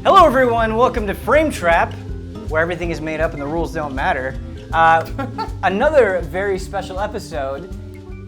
Hello everyone, welcome to Frame Trap, where everything is made up and the rules don't matter. Another very special episode.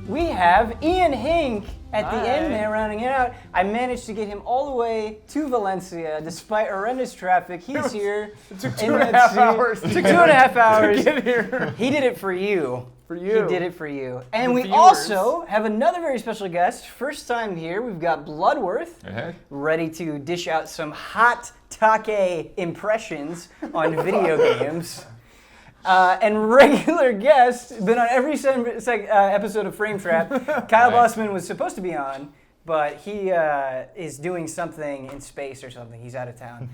We have Ian Hink at the end there rounding it out. I managed to get him all the way to Valencia despite horrendous traffic. He's here. It took 2.5 hours. It took 2.5 hours to get here. He did it for you. For you. He did it for you. And The we viewers. also have another very special guest. First time here, we've got Bloodworth, ready to dish out some HOTTAKE impressions on video games. And regular guest, been on every episode of Frame Trap. Kyle Bossman was supposed to be on, but he is doing something in space or something. He's out of town.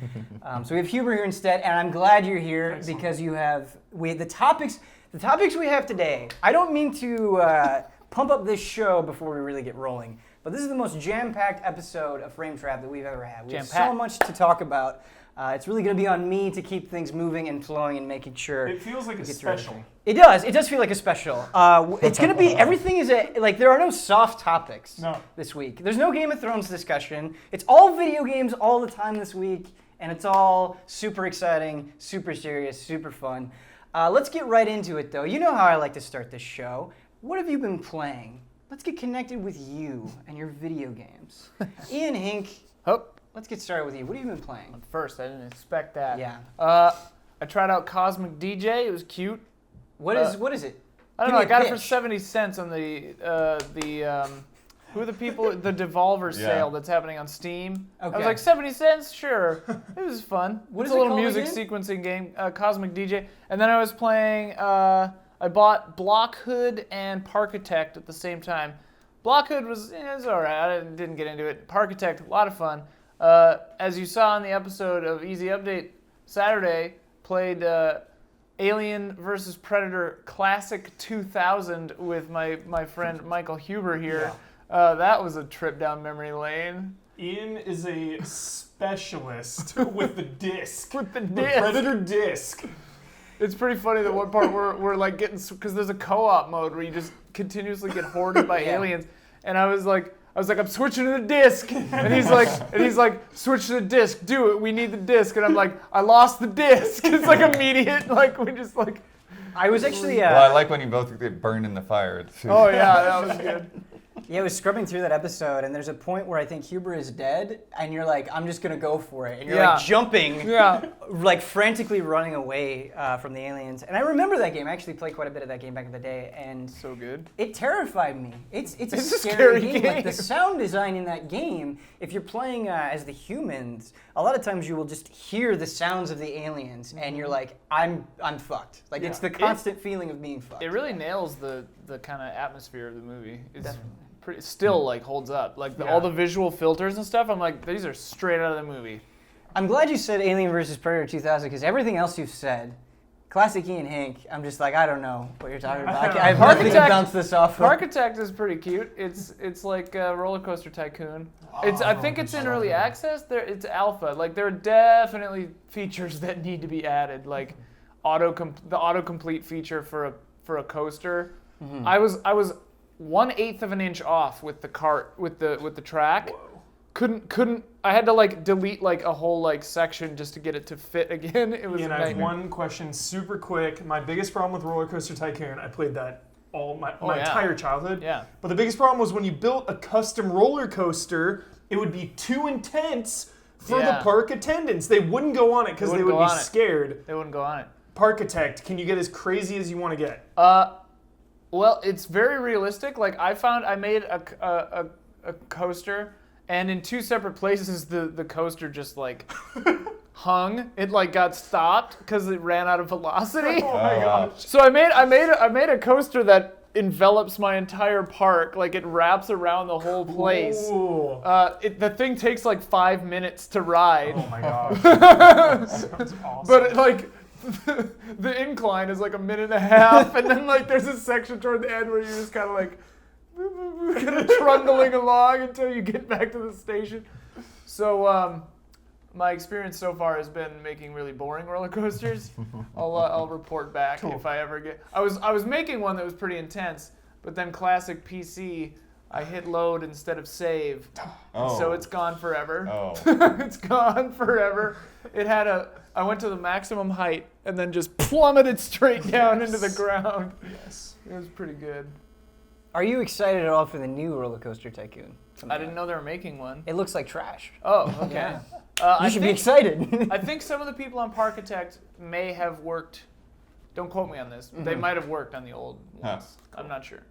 So we have Huber here instead, and I'm glad you're here because you have the topics we have today. I don't mean to pump up this show before we really get rolling, but this is the most jam-packed episode of Frame Trap that we've ever had. We have so much to talk about. It's really going to be on me to keep things moving and flowing and making sure. It feels like a special. It does. It does feel like a special. It's going to be, everything is, there are no soft topics this week. There's no Game of Thrones discussion. It's all video games all the time this week, and it's all super exciting, super serious, super fun. Let's get right into it, though. You know how I like to start this show. What have you been playing? Let's get connected with you and your video games. Ian Hink. Let's get started with you. What have you been playing? First, I didn't expect that. Yeah. I tried out Cosmic DJ. It was cute. What is it? I don't know. I got it for 70 cents on the who are the people? The Devolver sale that's happening on Steam. Okay. I was like, 70 cents? Sure. It was fun. It's a little music sequencing game, Cosmic DJ. And then I was playing, I bought Blockhood and Parkitect at the same time. Blockhood was all right. I didn't get into it. Parkitect, a lot of fun. As you saw in the episode of Easy Update Saturday, played Alien vs. Predator Classic 2000 with my friend Michael Huber here. That was a trip down memory lane. Ian is a specialist with the disc. With the The disc. Predator disc. It's pretty funny the one part where we're like getting, because there's a co-op mode where you just continuously get hoarded by aliens, and I was like, I'm switching to the disc, and he's like, switch to the disc, do it, we need the disc, and I'm like, I lost the disc. It's like immediate, like we just like. I was actually. Well, I like when you both get burned in the fire. Oh yeah, that was good. Yeah, I was scrubbing through that episode, and there's a point where I think Huber is dead, and you're like, I'm just gonna go for it, and you're like jumping, like frantically running away from the aliens. And I remember that game. I actually played quite a bit of that game back in the day, and so good. It terrified me. It's a scary game. Like the sound design in that game, if you're playing as the humans, a lot of times you will just hear the sounds of the aliens, and you're like, I'm fucked. Like it's the constant feeling of being fucked. It really nails the kind of atmosphere of the movie. It's still like holds up. Like all the visual filters and stuff, I'm like, these are straight out of the movie. I'm glad you said Alien vs. Predator 2000 because everything else you've said, classic Ian Hink, I'm just like, I don't know what you're talking about. I have nothing to bounce this off of. Architect is pretty cute. It's like a Roller Coaster Tycoon. I think it's in early access. It's alpha. Like there are definitely features that need to be added, like the autocomplete feature for a coaster. Mm-hmm. I was 1/8 of an inch off with the cart with the track. Whoa. Couldn't. I had to like delete like a whole like section just to get it to fit again. It was. Ian, I have one question, super quick. My biggest problem with Roller Coaster Tycoon, I played that all my entire childhood. Yeah. But the biggest problem was when you built a custom roller coaster, it would be too intense for the park attendants. They wouldn't go on it because they would be scared. They wouldn't go on it. Parkitect, can you get as crazy as you want to get? Well, it's very realistic. Like I made a coaster, and in two separate places the coaster just like hung. It like got stopped because it ran out of velocity. Oh my gosh! So I made a coaster that envelops my entire park. Like it wraps around the whole place. Cool. The thing takes like 5 minutes to ride. Oh my gosh! Sounds awesome. But like. The incline is like 1.5 minutes, and then like there's a section toward the end where you're just kind of like kind of trundling along until you get back to the station. So my experience so far has been making really boring roller coasters. I'll report back if I ever get. I was making one that was pretty intense, but then classic PC I hit load instead of save. So it's gone forever. Oh. It's gone forever. I went to the maximum height and then just plummeted straight down into the ground. Yes. It was pretty good. Are you excited at all for the new Roller Coaster Tycoon? I didn't know they were making one. It looks like trash. Oh, okay. Yeah. You should be excited. I think some of the people on Parkitect may have worked. Don't quote me on this. They might have worked on the old ones. I'm not sure.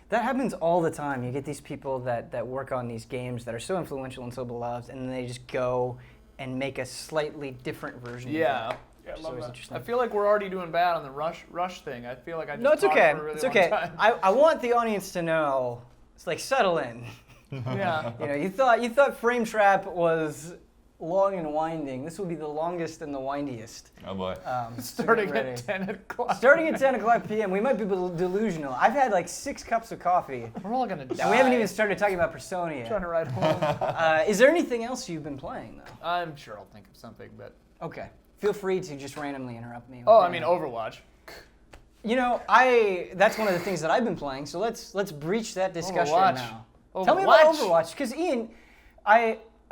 That happens all the time. You get these people that work on these games that are so influential and so beloved, and then they just go and make a slightly different version of it. Yeah, I love that. I feel like we're already doing bad on the rush thing. I feel like I just No, it's okay. For a really It's long okay. time. I want the audience to know. It's like, settle in. Yeah. You know, you thought Frame Trap was long and winding. This will be the longest and the windiest. Oh boy. Starting at 10 o'clock. Starting at 10 o'clock p.m. We might be delusional. I've had like 6 cups of coffee. We're all gonna die. And we haven't even started talking about Persona yet. Trying to ride home. Is there anything else you've been playing though? I'm sure I'll think of something, but. Okay. Feel free to just randomly interrupt me. Oh, I mean Overwatch. You know, that's one of the things that I've been playing. So let's breach that discussion Overwatch. now. Overwatch. Tell me about Overwatch, because Ian,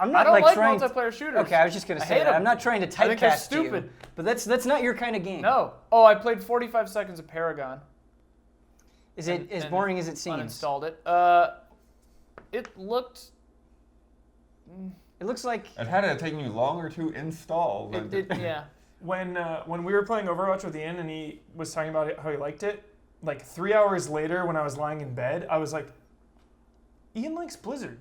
I'm not I don't like trying multiplayer shooters. Okay, I was just gonna say hate that. them. I'm not trying to I think they're typecast stupid. you, but that's not your kind of game. No. Oh, I played 45 seconds of Paragon. Is it as boring as it seems? Uninstalled it. It looked. It looks like It had to take you longer to install. Yeah. When we were playing Overwatch with Ian and he was talking about how he liked it, like 3 hours later when I was lying in bed, I was like, Ian likes Blizzard.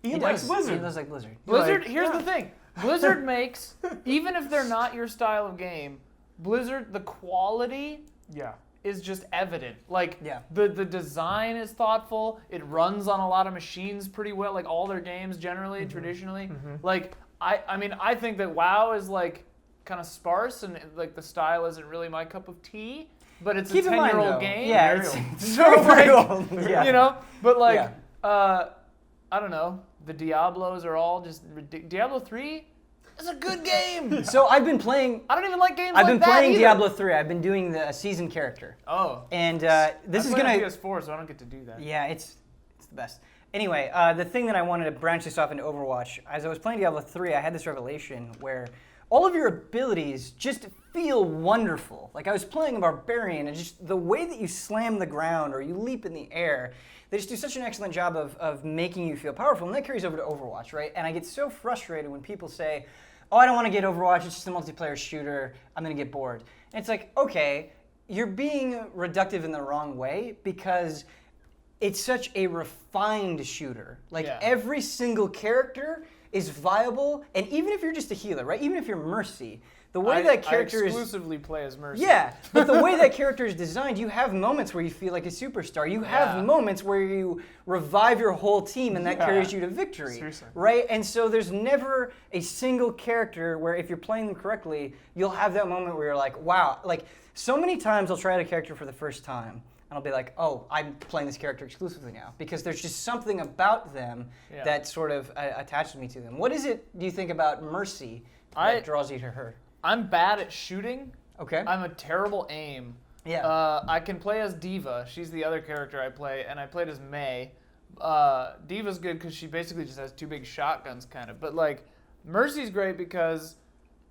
Ian likes Blizzard. He does like Blizzard. Blizzard, here's the thing. Blizzard makes, even if they're not your style of game, Blizzard, the quality is just evident. Like, the design is thoughtful. It runs on a lot of machines pretty well, like all their games generally, traditionally. Like, I mean, I think that WoW is like kind of sparse and like the style isn't really my cup of tea, but it's a 10-year-old game. Yeah, it's so very like, old. Yeah. you know, but like, I don't know. The Diablos are all just Diablo 3 is a good game. So I've been playing. I don't even like games I've like been that playing either. Diablo 3. I've been doing the season character. Oh. And this is I play gonna. on PS4, so I don't get to do that. Yeah, it's the best. Anyway, the thing that I wanted to branch this off into Overwatch, as I was playing Diablo 3, I had this revelation where all of your abilities just feel wonderful. Like I was playing a barbarian, and just the way that you slam the ground or you leap in the air, they just do such an excellent job of making you feel powerful, and that carries over to Overwatch, right? And I get so frustrated when people say, oh, I don't want to get Overwatch, it's just a multiplayer shooter, I'm going to get bored. And it's like, okay, you're being reductive in the wrong way, because it's such a refined shooter. Like every single character is viable, and even if you're just a healer, right? Even if you're Mercy, the way that character I exclusively play as Mercy. Yeah, but the way that character is designed, you have moments where you feel like a superstar. You have moments where you revive your whole team, and that carries you to victory. Seriously. Right? And so there's never a single character where if you're playing them correctly, you'll have that moment where you're like, wow. Like, so many times I'll try out a character for the first time, and I'll be like, oh, I'm playing this character exclusively now. Because there's just something about them that sort of attaches me to them. What is it, do you think, about Mercy that draws you to her? I'm bad at shooting. Okay. I'm a terrible aim. Yeah. I can play as Diva. She's the other character I play, and I played as Mei. Diva's good because she basically just has 2 big shotguns, kind of. But like, Mercy's great because,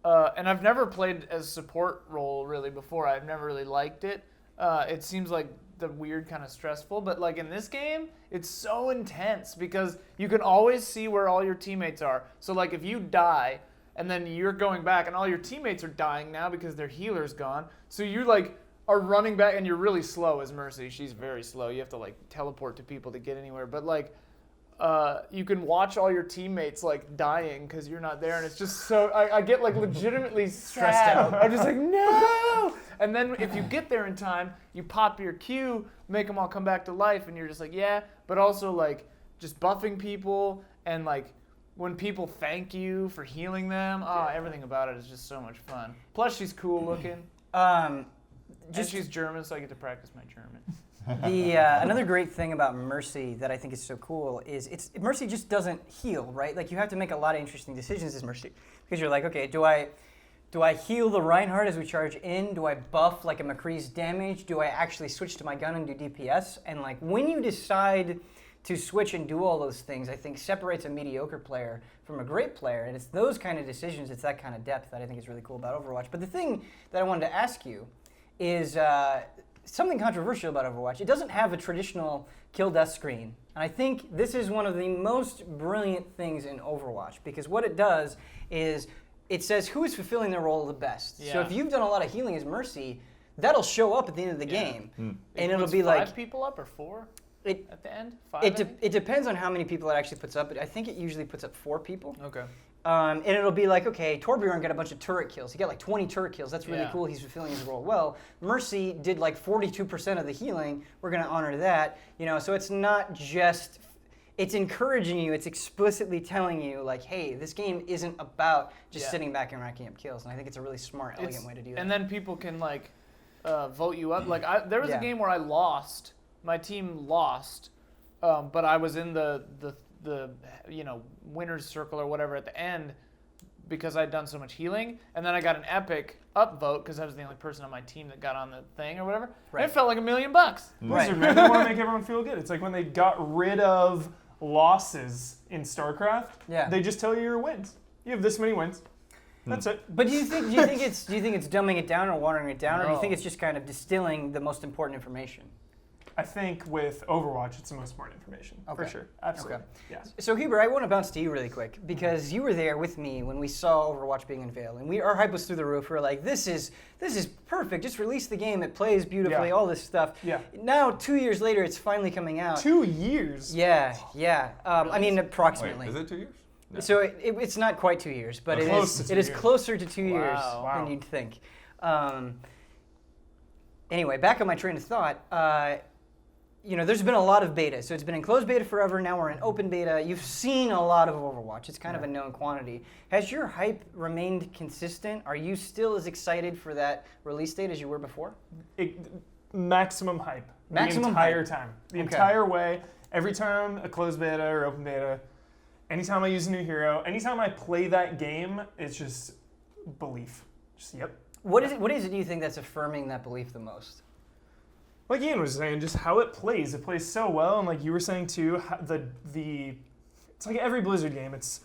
and I've never played as support role really before. I've never really liked it. It seems like the weird kind of stressful, but like in this game, it's so intense because you can always see where all your teammates are. So like if you die, and then you're going back, and all your teammates are dying now because their healer's gone. So you like are running back, and you're really slow as Mercy. She's very slow. You have to like teleport to people to get anywhere. But like, you can watch all your teammates like dying because you're not there, and it's just so I get like legitimately stressed out. I'm just like, no. And then if you get there in time, you pop your Q, make them all come back to life, and you're just like, yeah. But also like just buffing people and like. When people thank you for healing them, everything about it is just so much fun. Plus, she's cool looking. And she's German, so I get to practice my German. Another great thing about Mercy that I think is so cool is Mercy just doesn't heal, right? Like you have to make a lot of interesting decisions as Mercy because you're like, okay, do I heal the Reinhardt as we charge in? Do I buff like a McCree's damage? Do I actually switch to my gun and do DPS? And like when you decide to switch and do all those things, I think separates a mediocre player from a great player. And it's those kind of decisions, it's that kind of depth that I think is really cool about Overwatch. But the thing that I wanted to ask you is something controversial about Overwatch. It doesn't have a traditional kill-death screen. And I think this is one of the most brilliant things in Overwatch, because what it does is it says who is fulfilling their role the best. Yeah. So if you've done a lot of healing as Mercy, that'll show up at the end of the game. And it'll be like 5 people up or 4 at the end? 5? It depends on how many people it actually puts up. But I think it usually puts up 4 people. Okay. And it'll be like, okay, Torbjorn got a bunch of turret kills. He got like 20 turret kills. That's really cool. He's fulfilling his role well. Mercy did like 42% of the healing. We're going to honor that. So it's not just... It's encouraging you. It's explicitly telling you, like, hey, this game isn't about just sitting back and racking up kills. And I think it's a really smart, elegant way to do that. And then people can, like, vote you up. Like, there was a game where I lost. My team lost, but I was in the winner's circle or whatever at the end because I'd done so much healing. And then I got an epic upvote because I was the only person on my team that got on the thing or whatever. Right. And it felt like $1 million. Blizzard, man, they want to make everyone feel good. It's like when they got rid of losses in StarCraft. Yeah. They just tell you your wins. You have this many wins. That's it. But do you think it's dumbing it down or watering it down, or do you think it's just kind of distilling the most important information? I think with Overwatch, it's the most important information, for sure. Absolutely. Okay. Yes. So Huber, I want to bounce to you really quick, because you were there with me when we saw Overwatch being unveiled, and our hype was through the roof. We were like, this is perfect. Just release the game. It plays beautifully, all this stuff. Yeah. Now, 2 years later, it's finally coming out. 2 years? Yeah. I mean, approximately. Wait, is it 2 years? No. So it's not quite 2 years, but it is closer to 2 years than you'd think. Anyway, back on my train of thought, there's been a lot of beta. So it's been in closed beta forever. Now we're in open beta. You've seen a lot of Overwatch. It's kind of a known quantity. Has your hype remained consistent? Are you still as excited for that release date as you were before? Maximum hype. The entire time. The entire way. Every time a closed beta or open beta, anytime I use a new hero, anytime I play that game, it's just belief. Just, yep. What is it you think that's affirming that belief the most? Like Ian was saying, just how it plays. It plays so well, and like you were saying too, it's like every Blizzard game. It's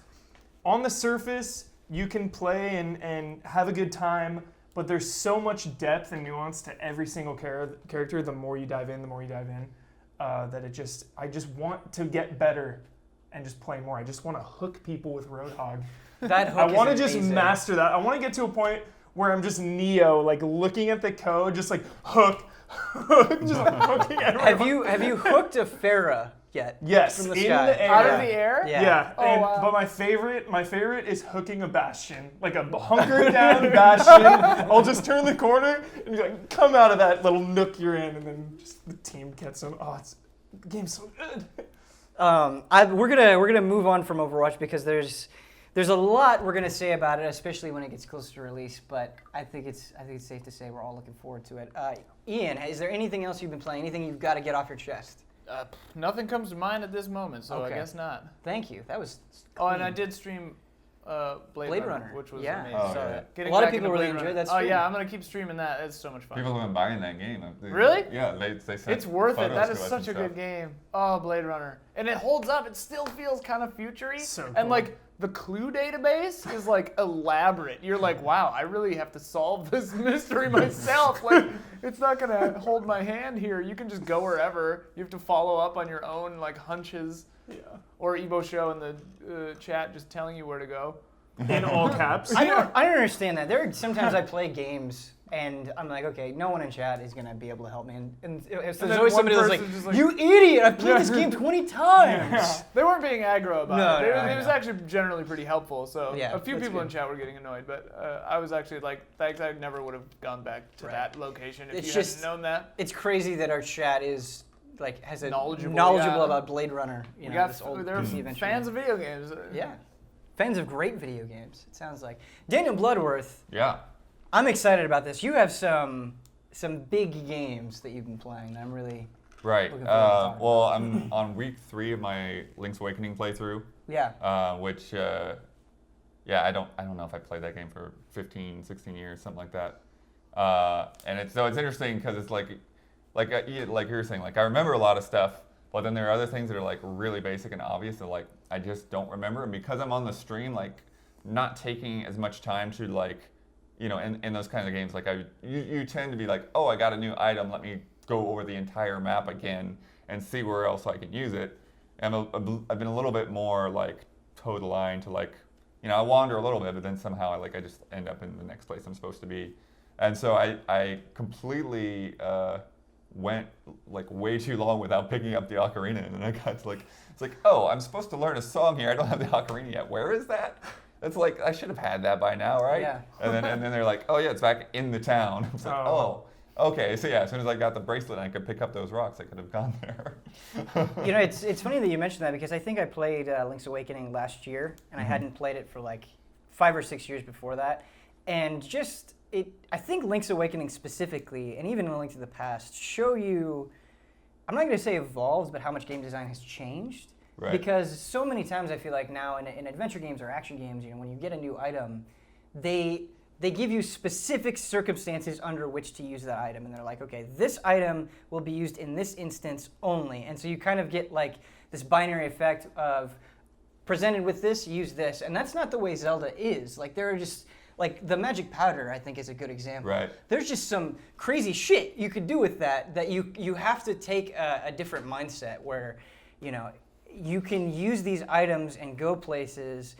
on the surface, you can play and have a good time, but there's so much depth and nuance to every single character. The more you dive in, that I just want to get better and just play more. I just want to hook people with Roadhog. That hook I want to just master that. I want to get to a point where I'm just Neo, like looking at the code, just like hook. Just hooking everyone. Have you hooked a Pharah yet? Yes, from the in sky? the air. Out of the air? Yeah. But my favorite is hooking a Bastion, like a hunkered down Bastion. I'll just turn the corner and like, come out of that little nook you're in, and then just the team gets them. Oh, the game's so good. We're gonna move on from Overwatch because there's a lot we're gonna say about it, especially when it gets closer to release. But I think it's safe to say we're all looking forward to it. Ian, is there anything else you've been playing? Anything you've got to get off your chest? Nothing comes to mind at this moment, so I guess not. Thank you. That was clean. Oh, and I did stream Bladerunner, which was amazing. Oh, yeah. A lot of people really enjoyed that stream. Oh yeah, I'm gonna keep streaming that. It's so much fun. People have been buying that game. Really? Yeah, they sent It's worth it. That is to us such a good game. Oh, Bladerunner, and it holds up. It still feels kind of futury. So cool. And like the clue database is like elaborate. You're like, wow, I really have to solve this mystery myself. Like, it's not gonna hold my hand here. You can just go wherever. You have to follow up on your own like hunches. Yeah. Or Ebo Show in the chat just telling you where to go. In all caps. I don't understand that. Sometimes I play games and I'm like, okay, no one in chat is gonna be able to help me. And there's always somebody that's like, you idiot! I've played this game 20 times. Yeah. They weren't being aggro about it. It was actually generally pretty helpful. So a few people in chat were getting annoyed, but I was actually like, thanks. I never would have gone back to that location if you hadn't known that. It's crazy that our chat is like has a knowledgeable about Bladerunner. They're fans of video games. Yeah. Fans of great video games, it sounds like. Daniel Bloodworth. Yeah. I'm excited about this. You have some big games that you've been playing. I'm really looking forward to well, I'm on week 3 of my Link's Awakening playthrough. Yeah. Which, I don't know if I played that game for 15, 16 years, something like that. And it's interesting because it's like you were saying, like I remember a lot of stuff, But then there are other things that are like really basic and obvious that like I just don't remember. And because I'm on the stream, like not taking as much time to like, you know, in those kinds of games, like you tend to be like, oh, I got a new item, let me go over the entire map again and see where else I can use it. And I've been a little bit more like toe the line to like, you know, I wander a little bit, but then somehow I just end up in the next place I'm supposed to be. And so I completely went like way too long without picking up the ocarina, and then I got to like, it's like, oh, I'm supposed to learn a song here. I don't have the ocarina yet. Where is that? It's like I should have had that by now, right? Yeah. And then they're like, oh yeah, it's back in the town. I was like, oh. Okay, so yeah, as soon as I got the bracelet and I could pick up those rocks, I could have gone there. You know, it's funny that you mentioned that because I think I played Link's Awakening last year, and I hadn't played it for like 5 or 6 years before that. And just, I think Link's Awakening specifically, and even A Link to the Past, show you, I'm not going to say evolved, but how much game design has changed. Right. Because so many times I feel like now in adventure games or action games, you know, when you get a new item, they give you specific circumstances under which to use that item. And they're like, okay, this item will be used in this instance only. And so you kind of get like this binary effect of presented with this, use this. And that's not the way Zelda is. Like there are just, like the magic powder, I think is a good example. Right. There's just some crazy shit you could do with that you have to take a different mindset where, you know, you can use these items and go places.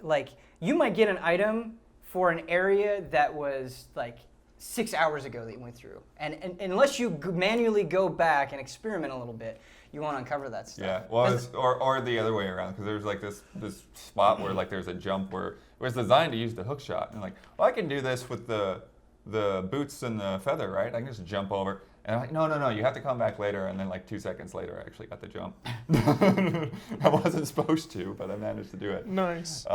Like you might get an item for an area that was like 6 hours ago that you went through. And unless you manually go back and experiment a little bit, you want to uncover that stuff. Yeah, well, or the other way around, because there's like this spot where like there's a jump where it was designed to use the hook shot. And like, well, I can do this with the boots and the feather, right? I can just jump over. And I'm like, no, you have to come back later. And then like 2 seconds later, I actually got the jump. I wasn't supposed to, but I managed to do it. Nice.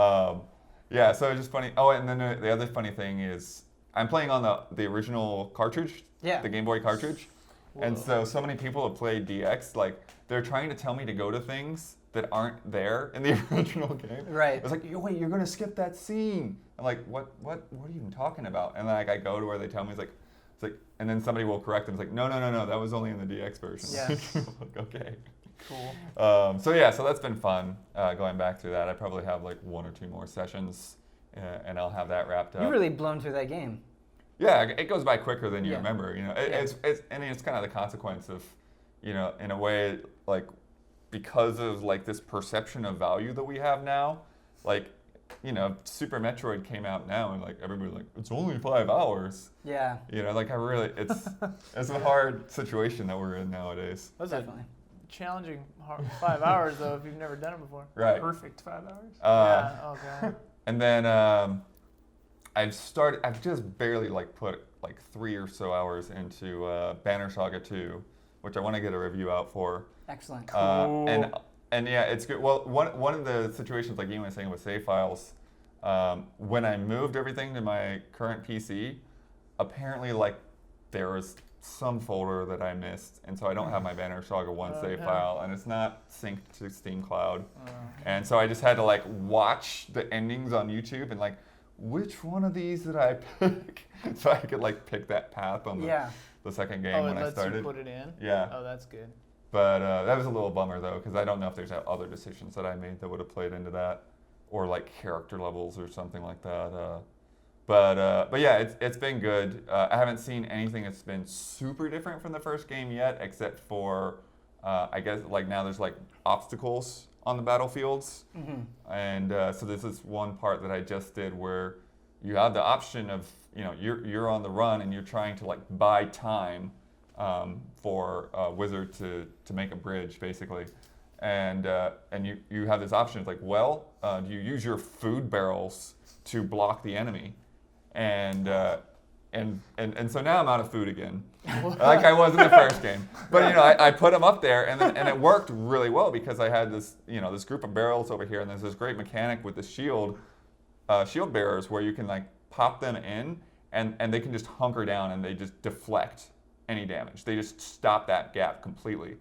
Yeah, so it's just funny. Oh, and then the other funny thing is I'm playing on the original cartridge, the Game Boy cartridge. Whoa. And so many people have played DX, like they're trying to tell me to go to things that aren't there in the original game. Right. It's like, wait, you're gonna skip that scene. I'm like, what are you even talking about? And then like I go to where they tell me, it's like, and then somebody will correct them. It's like, no, that was only in the DX version. Yeah. Like, okay. Cool. So that's been fun going back through that. I probably have like 1 or 2 more sessions, and I'll have that wrapped up. You've really blown through that game. Yeah, it goes by quicker than you remember. You know, it's kind of the consequence of, you know, in a way, like because of like this perception of value that we have now, like, you know, Super Metroid came out now and like everybody's like, it's only 5 hours. Yeah. You know, like it's a hard situation that we're in nowadays. That's definitely challenging 5 hours though if you've never done it before. Right. Perfect 5 hours. Yeah. Oh god. And then I've just barely like put like 3 or so hours into Banner Saga 2, which I want to get a review out for. Excellent. Cool. And yeah, it's good. Well, one of the situations, like you were saying with save files, when I moved everything to my current PC, apparently like there was some folder that I missed, and so I don't have my Banner Saga 1 save file, and it's not synced to Steam Cloud. And so I just had to like watch the endings on YouTube and like, which one of these did I pick? So I could like pick that path on the second game when I started. Oh, it lets you put it in? Yeah. Oh, that's good. But that was a little bummer though, because I don't know if there's other decisions that I made that would have played into that, or like character levels or something like that. But yeah, it's been good. I haven't seen anything that's been super different from the first game yet, except for I guess like now there's like obstacles on the battlefields, and so this is one part that I just did where you have the option of, you know, you're on the run and you're trying to like buy time for a wizard to make a bridge basically, and you have this option. It's like, well, do you use your food barrels to block the enemy? And so now I'm out of food again, like I was in the first game. But you know, I put them up there, and it worked really well because I had this, you know, this group of barrels over here, and there's this great mechanic with the shield bearers where you can like pop them in, and they can just hunker down and they just deflect any damage. They just stop that gap completely.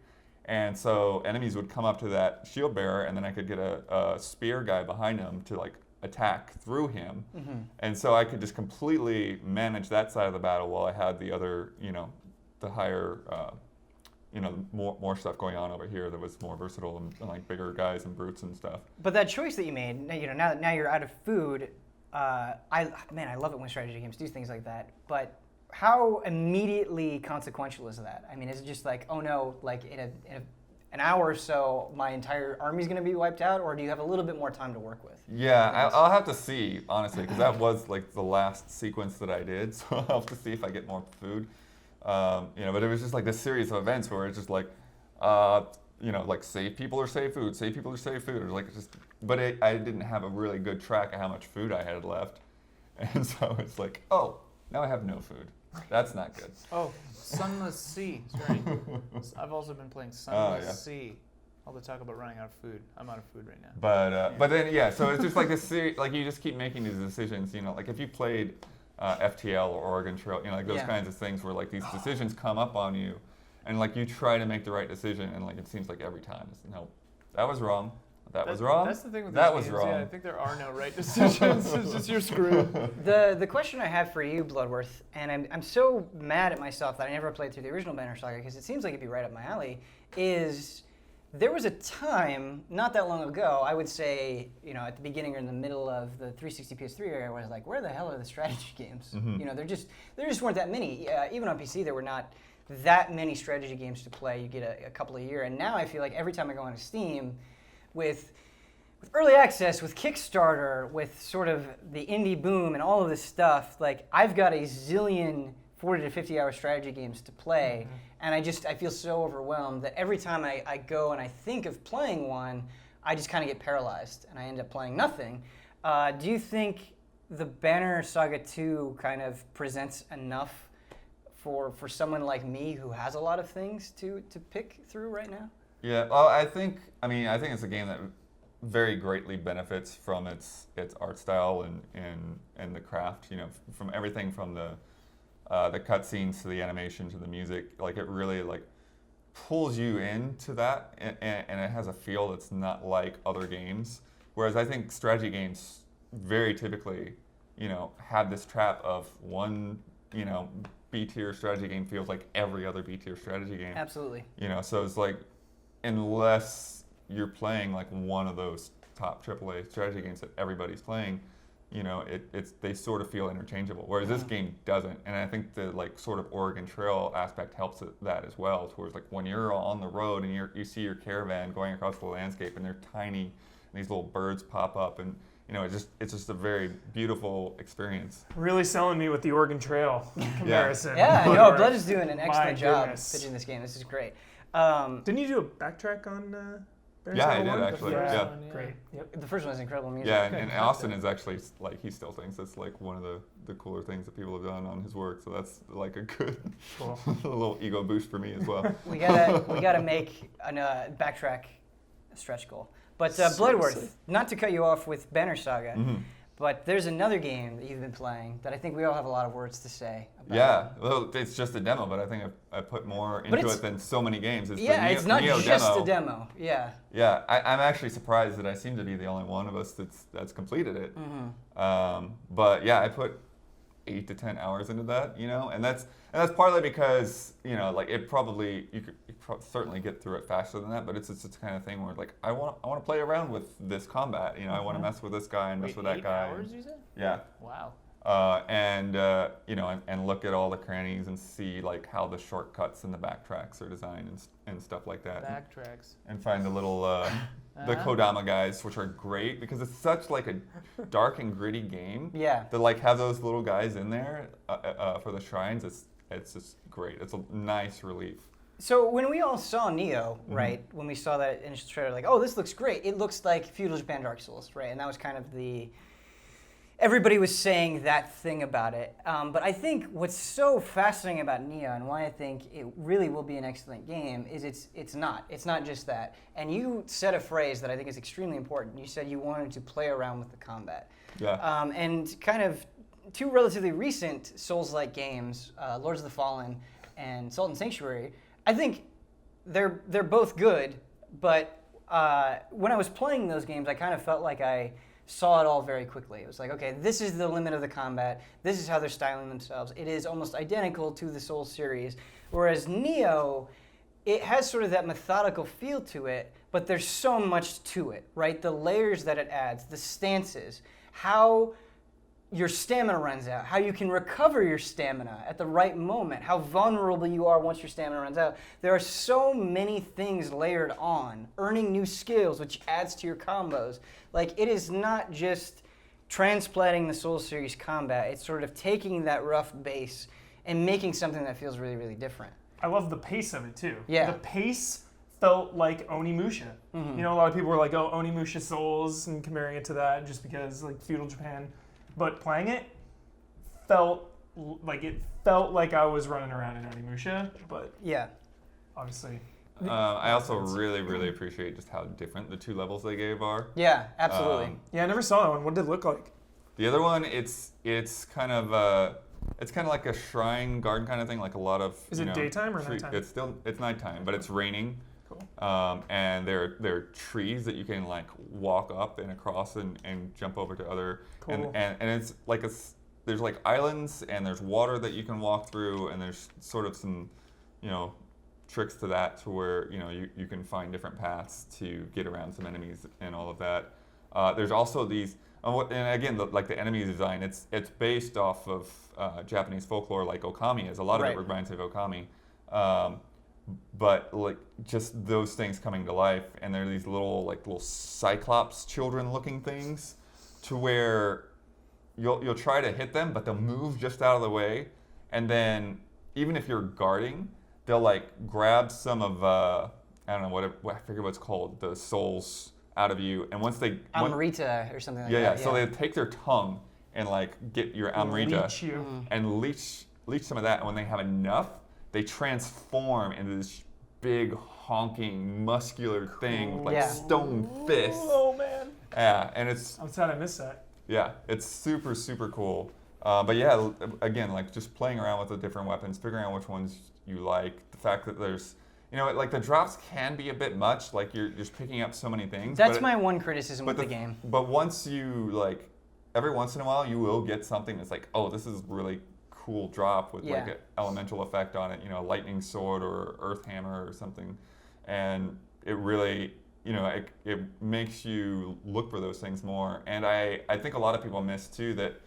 And so enemies would come up to that shield bearer, and then I could get a spear guy behind him to like attack through him. And so I could just completely manage that side of the battle while I had the other, you know, the higher more stuff going on over here that was more versatile and like bigger guys and brutes and stuff. But that choice that you made, now you're out of food. I love it when strategy games do things like that. But how immediately consequential is that? I mean, is it just like, oh no, like in an hour or so, my entire army's going to be wiped out, or do you have a little bit more time to work with? Yeah, I'll have to see, honestly, because that was like the last sequence that I did, so I'll have to see if I get more food. But it was just like this series of events where it's just like, like save people or save food, save people or save food, or like but I didn't have a really good track of how much food I had left, and so it's like, oh, now I have no food. That's not good. Oh, Sunless Sea. Sorry. I've also been playing Sunless Sea. All the talk about running out of food. I'm out of food right now. But then so it's just like this series, like you just keep making these decisions. Like if you played FTL or Oregon Trail, like those kinds of things where like these decisions come up on you, and like you try to make the right decision, and like it seems like every time it's no, that was wrong. That was wrong. That's the thing with that these was games. wrong. Yeah, I think there are no right decisions. It's just you're screwed. The question I have for you, Bloodworth, and I'm so mad at myself that I never played through the original Banner Saga because it seems like it'd be right up my alley, is there was a time, not that long ago, I would say, at the beginning or in the middle of the 360 PS3 era, where I was like, where the hell are the strategy games? Mm-hmm. There just weren't that many. Even on PC, there were not that many strategy games to play. You get a couple a year, and now I feel like every time I go onto Steam, with early access, with Kickstarter, with sort of the indie boom and all of this stuff, like I've got a zillion 40 to 50 hour strategy games to play, and I feel so overwhelmed that every time I go and I think of playing one, I just kind of get paralyzed and I end up playing nothing. Do you think the Banner Saga 2 kind of presents enough for someone like me who has a lot of things to pick through right now? Yeah, well, I think it's a game that very greatly benefits from its art style and the craft. From everything from the cutscenes to the animation to the music, like it really like pulls you into that, and it has a feel that's not like other games. Whereas I think strategy games very typically, have this trap of one, B-tier strategy game feels like every other B-tier strategy game. Absolutely. So it's like, unless you're playing like one of those top AAA strategy games that everybody's playing, they sort of feel interchangeable. Whereas this game doesn't, and I think the like sort of Oregon Trail aspect helps that as well. Towards like when you're on the road and you see your caravan going across the landscape, and they're tiny, and these little birds pop up, and it's just a very beautiful experience. Really selling me with the Oregon Trail comparison. Yeah, Blood is doing an excellent job pitching this game. This is great. Didn't you do a backtrack on? Yeah, I did actually. Yeah. Great. Yep. The first one is incredible music. Yeah, and Austin is actually like he still thinks it's like one of the cooler things that people have done on his work. So that's like a good a little ego boost for me as well. we gotta make a backtrack stretch goal. But Bloodworth, not to cut you off with Banner Saga, but there's another game that you've been playing that I think we all have a lot of words to say about. Yeah, well, it's just a demo, but I think I put more into it than so many games. It's it's not Neo just demo. a demo. Yeah. Yeah, I'm actually surprised that I seem to be the only one of us that's completed it. But yeah, I put 8 to 10 hours into that, and that's partly because like you could certainly get through it faster than that, but it's the kind of thing where like I want to play around with this combat, I want to mess with this guy and mess with that guy. 8 hours, you said? Yeah. Wow. And look at all the crannies and see like how the shortcuts and the backtracks are designed and stuff like that. Backtracks. And find the little the Kodama guys, which are great because it's such like a dark and gritty game. Yeah. To like have those little guys in there for the shrines, it's just great. It's a nice relief. So when we all saw Neo, right, when we saw that initial trailer, like, oh, this looks great. It looks like Feudal Japan Dark Souls, right? And that was kind of everybody was saying that thing about it. But I think what's so fascinating about Neo and why I think it really will be an excellent game is it's not just that. And you said a phrase that I think is extremely important. You said you wanted to play around with the combat. Yeah. And kind of two relatively recent Souls-like games, Lords of the Fallen and Salt and Sanctuary, I think they're both good, but when I was playing those games, I kind of felt like I saw it all very quickly. It was like, okay, this is the limit of the combat. This is how they're styling themselves. It is almost identical to the Souls series. Whereas Neo, it has sort of that methodical feel to it, but there's so much to it, right? The layers that it adds, the stances, how your stamina runs out, how you can recover your stamina at the right moment, how vulnerable you are once your stamina runs out. There are so many things layered on, earning new skills, which adds to your combos. Like, it is not just transplanting the Soul Series combat, it's sort of taking that rough base and making something that feels really, really different. I love the pace of it too. Yeah. The pace felt like Onimusha. You know, a lot of people were like, oh, Onimusha Souls, and comparing it to that just because, like, feudal Japan. But playing it felt like I was running around in Onimusha, but yeah, obviously. I also really, really appreciate just how different the 2 levels they gave are. Yeah, absolutely. Yeah, I never saw that one. What did it look like? The other one, it's kind of like a shrine garden kind of thing, like a lot of. Is it daytime or nighttime? It's nighttime, but it's raining. Cool. And there are trees that you can like walk up and across and jump over to other. Cool. And it's like there's like islands and there's water that you can walk through, and there's sort of some, tricks to that, to where you can find different paths to get around some enemies and all of that. There's also these, and again, the enemy design, it's based off of Japanese folklore, like Okami is. A lot of it reminds me of Okami. But like just those things coming to life, and they're these little cyclops children looking things, to where you'll try to hit them, but they'll move just out of the way, and then even if you're guarding, they'll like grab some of I don't know I forget what it's called, the souls out of you, and once they Amrita or something like that. Yeah. So they take their tongue and like get your Amrita Leech you. and leech some of that, and when they have enough, they transform into this big honking muscular thing with like stone fists. Oh man. Yeah, and it's. I'm sad I missed that. Yeah, it's super, super cool. But yeah, again, like just playing around with the different weapons, figuring out which ones you like. The fact that there's, like the drops can be a bit much. Like you're just picking up so many things. That's my one criticism with the game. But once you like, every once in a while, you will get something that's like, oh, this is really cool drop with like an elemental effect on it. A lightning sword or earth hammer or something, and it really. It makes you look for those things more. And I think a lot of people miss too that,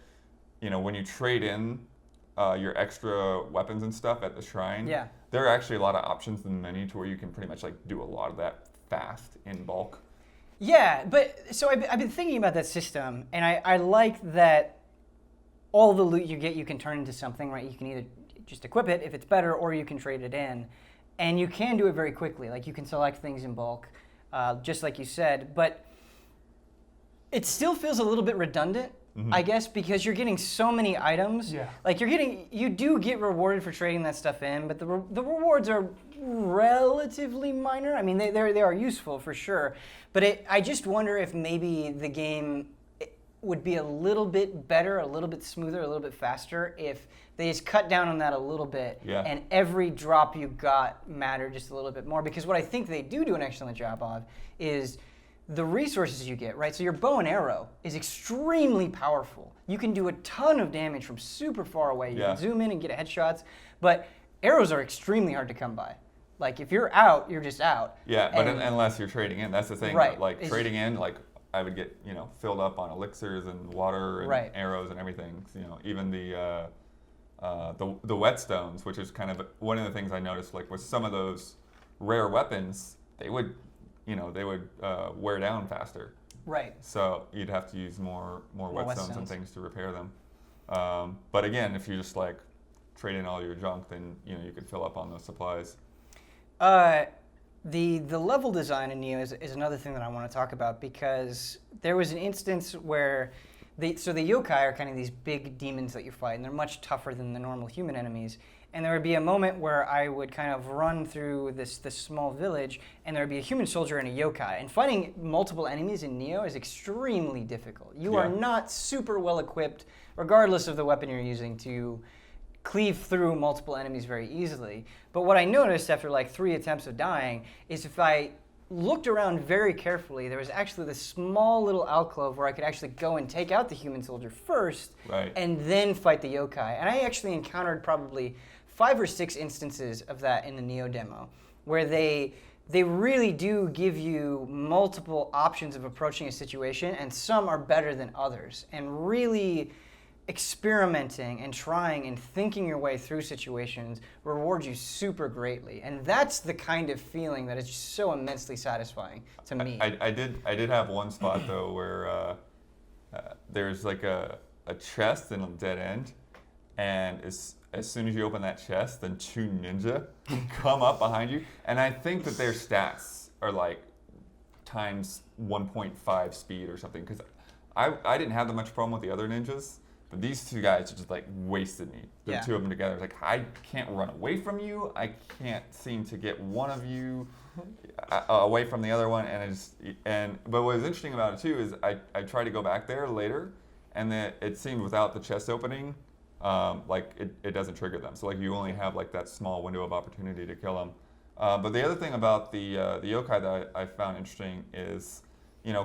when you trade in your extra weapons and stuff at the shrine, there are actually a lot of options in the menu to where you can pretty much like do a lot of that fast in bulk. Yeah, but so I've been thinking about that system, and I like that all the loot you get you can turn into something, right? You can either just equip it if it's better, or you can trade it in. And you can do it very quickly. Like you can select things in bulk. Just like you said, but it still feels a little bit redundant, I guess, because you're getting so many items. Yeah. Like you do get rewarded for trading that stuff in, but the rewards are relatively minor. I mean, they are useful for sure, but I just wonder if maybe the game would be a little bit better, a little bit smoother, a little bit faster if they just cut down on that a little bit, and every drop you got mattered just a little bit more. Because what I think they do an excellent job of is the resources you get, right? So your bow and arrow is extremely powerful. You can do a ton of damage from super far away. You can zoom in and get headshots, but arrows are extremely hard to come by. Like if you're out, you're just out. Yeah, but unless you're trading in, that's the thing. Right. Like trading in, like I would get filled up on elixirs and water and arrows and everything. Even the whetstones, which is kind of one of the things I noticed. Like with some of those rare weapons, they would wear down faster. Right. So you'd have to use more whetstones and things to repair them. But again, if you just like trade in all your junk, then you could fill up on those supplies. The level design in Neo is another thing that I want to talk about, because there was an instance where the yokai are kind of these big demons that you fight, and they're much tougher than the normal human enemies. And there would be a moment where I would kind of run through this small village, and there would be a human soldier and a yokai. And fighting multiple enemies in Neo is extremely difficult. You are not super well equipped, regardless of the weapon you're using, to cleave through multiple enemies very easily. But what I noticed after like 3 attempts of dying is if I looked around very carefully, there was actually this small little alcove where I could actually go and take out the human soldier first, and then fight the yokai. And I actually encountered probably 5 or 6 instances of that in the Neo demo, where they really do give you multiple options of approaching a situation, and some are better than others. And really experimenting and trying and thinking your way through situations rewards you super greatly. And that's the kind of feeling that is just so immensely satisfying to me. I did have one spot though where there's like a chest in a dead end, and as soon as you open that chest, then 2 ninja come up behind you, and I think that their stats are like times 1.5 speed or something, because I didn't have that much problem with the other ninjas, but these 2 guys just like wasted me. The 2 of them together. It's like, I can't run away from you. I can't seem to get one of you away from the other one. But what was interesting about it too is I tried to go back there later, and then it seemed without the chest opening, like it doesn't trigger them. So like you only have like that small window of opportunity to kill them. But the other thing about the yokai that I found interesting is,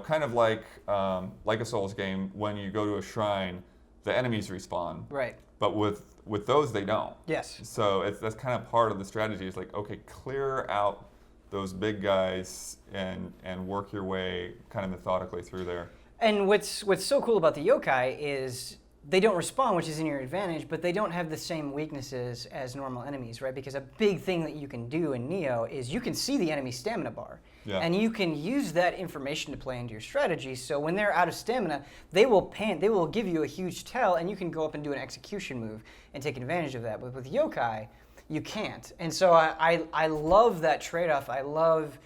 kind of like a Souls game, when you go to a shrine, the enemies respawn. Right. But with those, they don't. Yes. So that's kind of part of the strategy. It's like, okay, clear out those big guys and work your way kind of methodically through there. And what's so cool about the yokai is they don't respawn, which is in your advantage, but they don't have the same weaknesses as normal enemies, right? Because a big thing that you can do in Neo is you can see the enemy stamina bar. Yeah. And you can use that information to play into your strategy. So when they're out of stamina, they will give you a huge tell, and you can go up and do an execution move and take advantage of that. But with yokai, you can't. And so I love that trade-off. I love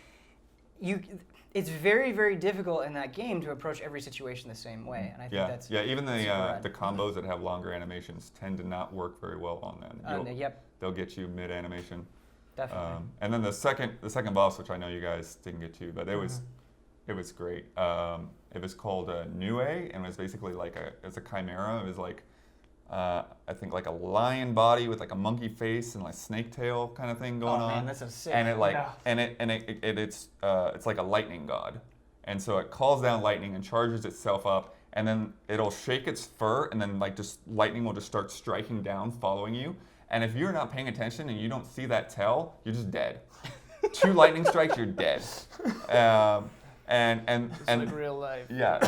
you. It's very, very difficult in that game to approach every situation the same way, and I think that's even the combos that have longer animations tend to not work very well on them. They'll get you mid animation. Definitely. And then the second boss, which I know you guys didn't get to, but it was great. It was called Nue, and it was basically like it's a chimera. It was like I think like a lion body with like a monkey face and like snake tail kind of thing going on. Oh man, that's so sick. And it's like a lightning god, and so it calls down lightning and charges itself up, and then it'll shake its fur, and then like just lightning will just start striking down, following you. And if you're not paying attention and you don't see that tail, you're just dead. 2 lightning strikes, you're dead. And like real life. Yeah,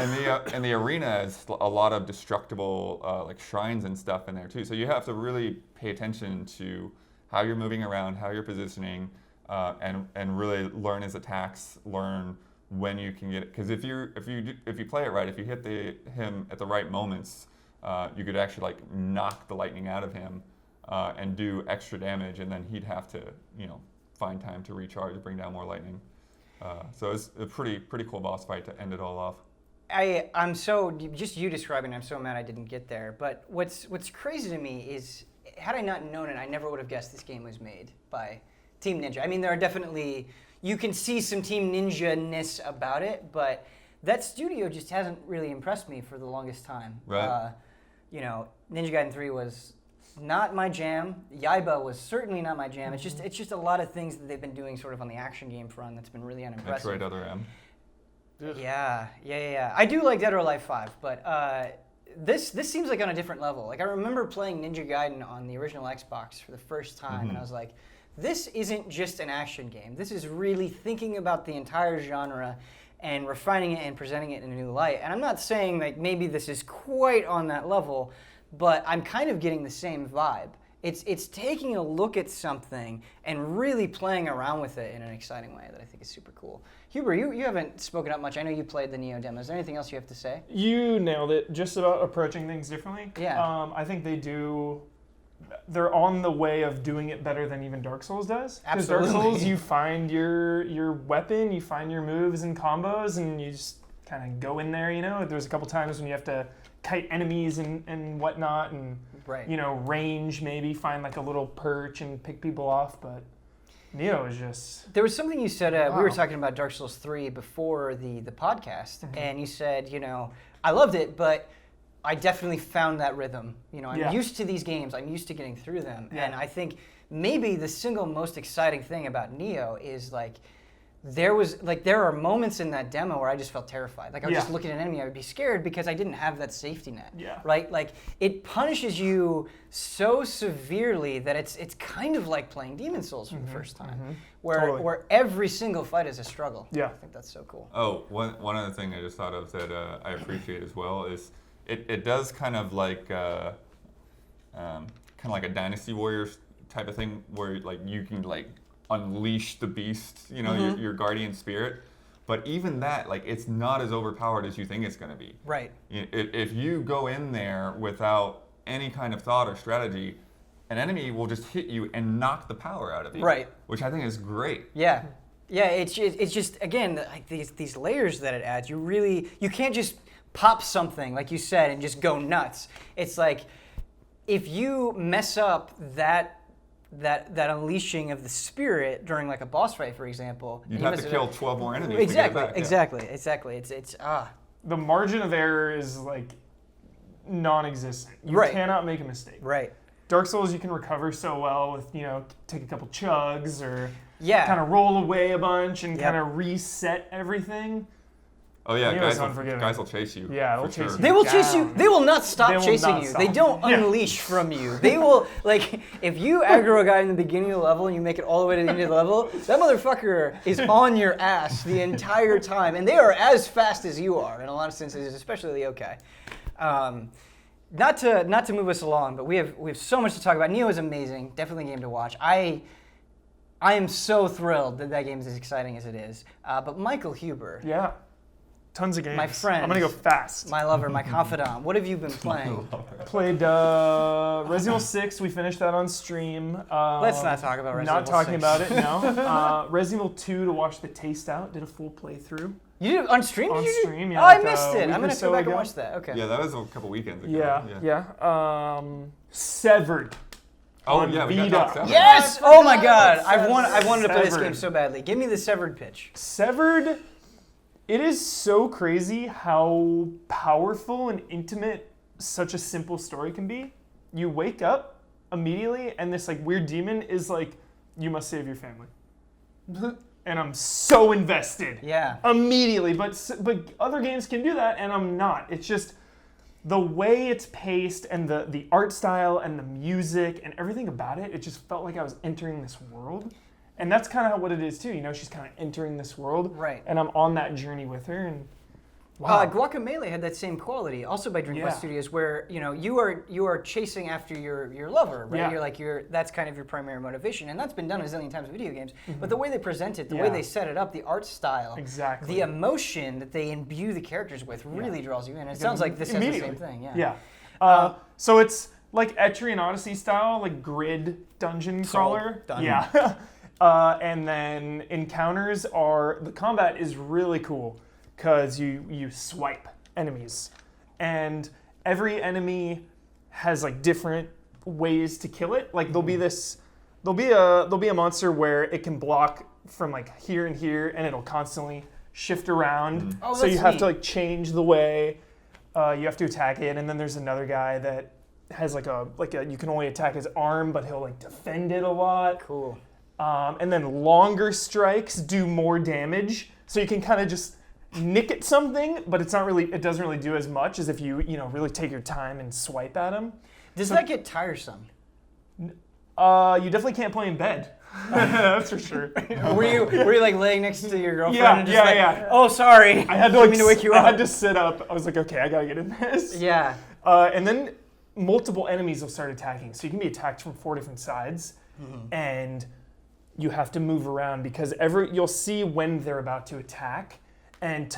and the arena is a lot of destructible like shrines and stuff in there too. So you have to really pay attention to how you're moving around, how you're positioning, and really learn his attacks, learn when you can get it. Because if you play it right, if you hit him at the right moments, you could actually like knock the lightning out of him and do extra damage, and then he'd have to find time to recharge and bring down more lightning. So it's a pretty cool boss fight to end it all off. I'm so, just you describing, I'm so mad I didn't get there. But what's crazy to me is, had I not known it, I never would have guessed this game was made by Team Ninja. I mean, there are definitely, you can see some Team Ninja-ness about it, but that studio just hasn't really impressed me for the longest time. Right. Ninja Gaiden 3 was not my jam. Yaiba was certainly not my jam. It's just a lot of things that they've been doing sort of on the action game front that's been really unimpressive. Metroid Other M. Yeah. I do like Dead or Alive 5, but this seems like on a different level. Like I remember playing Ninja Gaiden on the original Xbox for the first time, and I was like, this isn't just an action game. This is really thinking about the entire genre and refining it and presenting it in a new light. And I'm not saying like maybe this is quite on that level, but I'm kind of getting the same vibe. It's taking a look at something and really playing around with it in an exciting way that I think is super cool. Huber, you haven't spoken up much. I know you played the Neo demo. Is there anything else you have to say? You nailed it. Just about approaching things differently. Yeah. I think they're on the way of doing it better than even Dark Souls does. Because Dark Souls, you find your weapon, you find your moves and combos, and you just kind of go in there, There's a couple times when you have to kite enemies and whatnot, and range, maybe find like a little perch and pick people off, but Neo is just... There was something you said, we were talking about Dark Souls 3 before the podcast, and you said, I loved it, but I definitely found that rhythm. I'm used to these games, I'm used to getting through them, and I think maybe the single most exciting thing about Neo is like there are moments in that demo where I just felt terrified. Like I would just look at an enemy, I would be scared because I didn't have that safety net. Yeah. Right? Like it punishes you so severely that it's kind of like playing Demon Souls for the first time, where every single fight is a struggle. Yeah. I think that's so cool. Oh, one other thing I just thought of that I appreciate as well is it does kind of like a Dynasty Warriors type of thing where like you can like unleash the beast, your guardian spirit. But even that, like, it's not as overpowered as you think it's going to be. Right. If you go in there without any kind of thought or strategy, an enemy will just hit you and knock the power out of you. Right. Which I think is great. Yeah. Yeah, it's just, again, like these layers that it adds. You can't just pop something, like you said, and just go nuts. It's like, if you mess up that unleashing of the spirit during like a boss fight, for example, you'd have to kill 12 more enemies. Exactly, to get it back. Exactly. It's the margin of error is like non-existent. You cannot make a mistake. Right. Dark Souls, you can recover so well with take a couple chugs or kind of roll away a bunch and kind of reset everything. Oh yeah, guys will chase you. Yeah, they'll chase you. They will chase you. They will not stop chasing you. They don't unleash from you. They will, like, if you aggro a guy in the beginning of the level and you make it all the way to the end of the level, that motherfucker is on your ass the entire time, and they are as fast as you are in a lot of senses, especially the OK. Not to move us along, but we have so much to talk about. Neo is amazing. Definitely a game to watch. I am so thrilled that game is as exciting as it is. But Michael Huber. Yeah. Tons of games. My friend. I'm going to go fast. My lover, my confidant. What have you been playing? Played Resident Evil 6. We finished that on stream. Let's not talk about Resident Evil 6. Not talking about it, no. Resident Evil 2 to watch the taste out. Did a full playthrough. You did it on stream? On stream, yeah. Oh, I missed it. I'm going to go back and watch that. Okay. Yeah, that was a couple weekends ago. Yeah. Severed. Oh, yeah, we got talk Severed. Yes! Oh, my God. I've wanted to play this game so badly. Give me the Severed pitch. Severed... It is so crazy how powerful and intimate such a simple story can be. You wake up immediately and this like weird demon is like, you must save your family. And I'm so invested. Yeah. Immediately. But other games can do that and I'm not. It's just the way it's paced and the art style and the music and everything about it, it just felt like I was entering this world. And that's kind of what it is too, she's kind of entering this world. Right. And I'm on that journey with her and wow. Guacamelee had that same quality, also by Dreamcast Studios, where you are chasing after your lover, right? Yeah. That's kind of your primary motivation, and that's been done a zillion times in video games. But the way they present it, the way they set it up, the art style, exactly, the emotion that they imbue the characters with, really draws you in. And it sounds like this has the same thing. Yeah. So it's like Etrian Odyssey style, like grid dungeon crawler. Done. Yeah. And then encounters the combat is really cool because you swipe enemies, and every enemy has like different ways to kill it. Like there'll be a monster where it can block from like here and here, and it'll constantly shift around. Oh, so you have to like change the way you have to attack it. And then there's another guy that has like a you can only attack his arm, but he'll like defend it a lot. Cool. And then longer strikes do more damage, so you can kind of just nick at something, but it doesn't really do as much as if you really take your time and swipe at them. Does that get tiresome? You definitely can't play in bed. That's for sure. Were you like laying next to your girlfriend? Yeah, and just yeah. Oh, sorry. I had to to wake you up. I had to sit up. I was like, okay, I gotta get in this. Yeah. And then multiple enemies will start attacking, so you can be attacked from 4 different sides, and you have to move around because you'll see when they're about to attack, and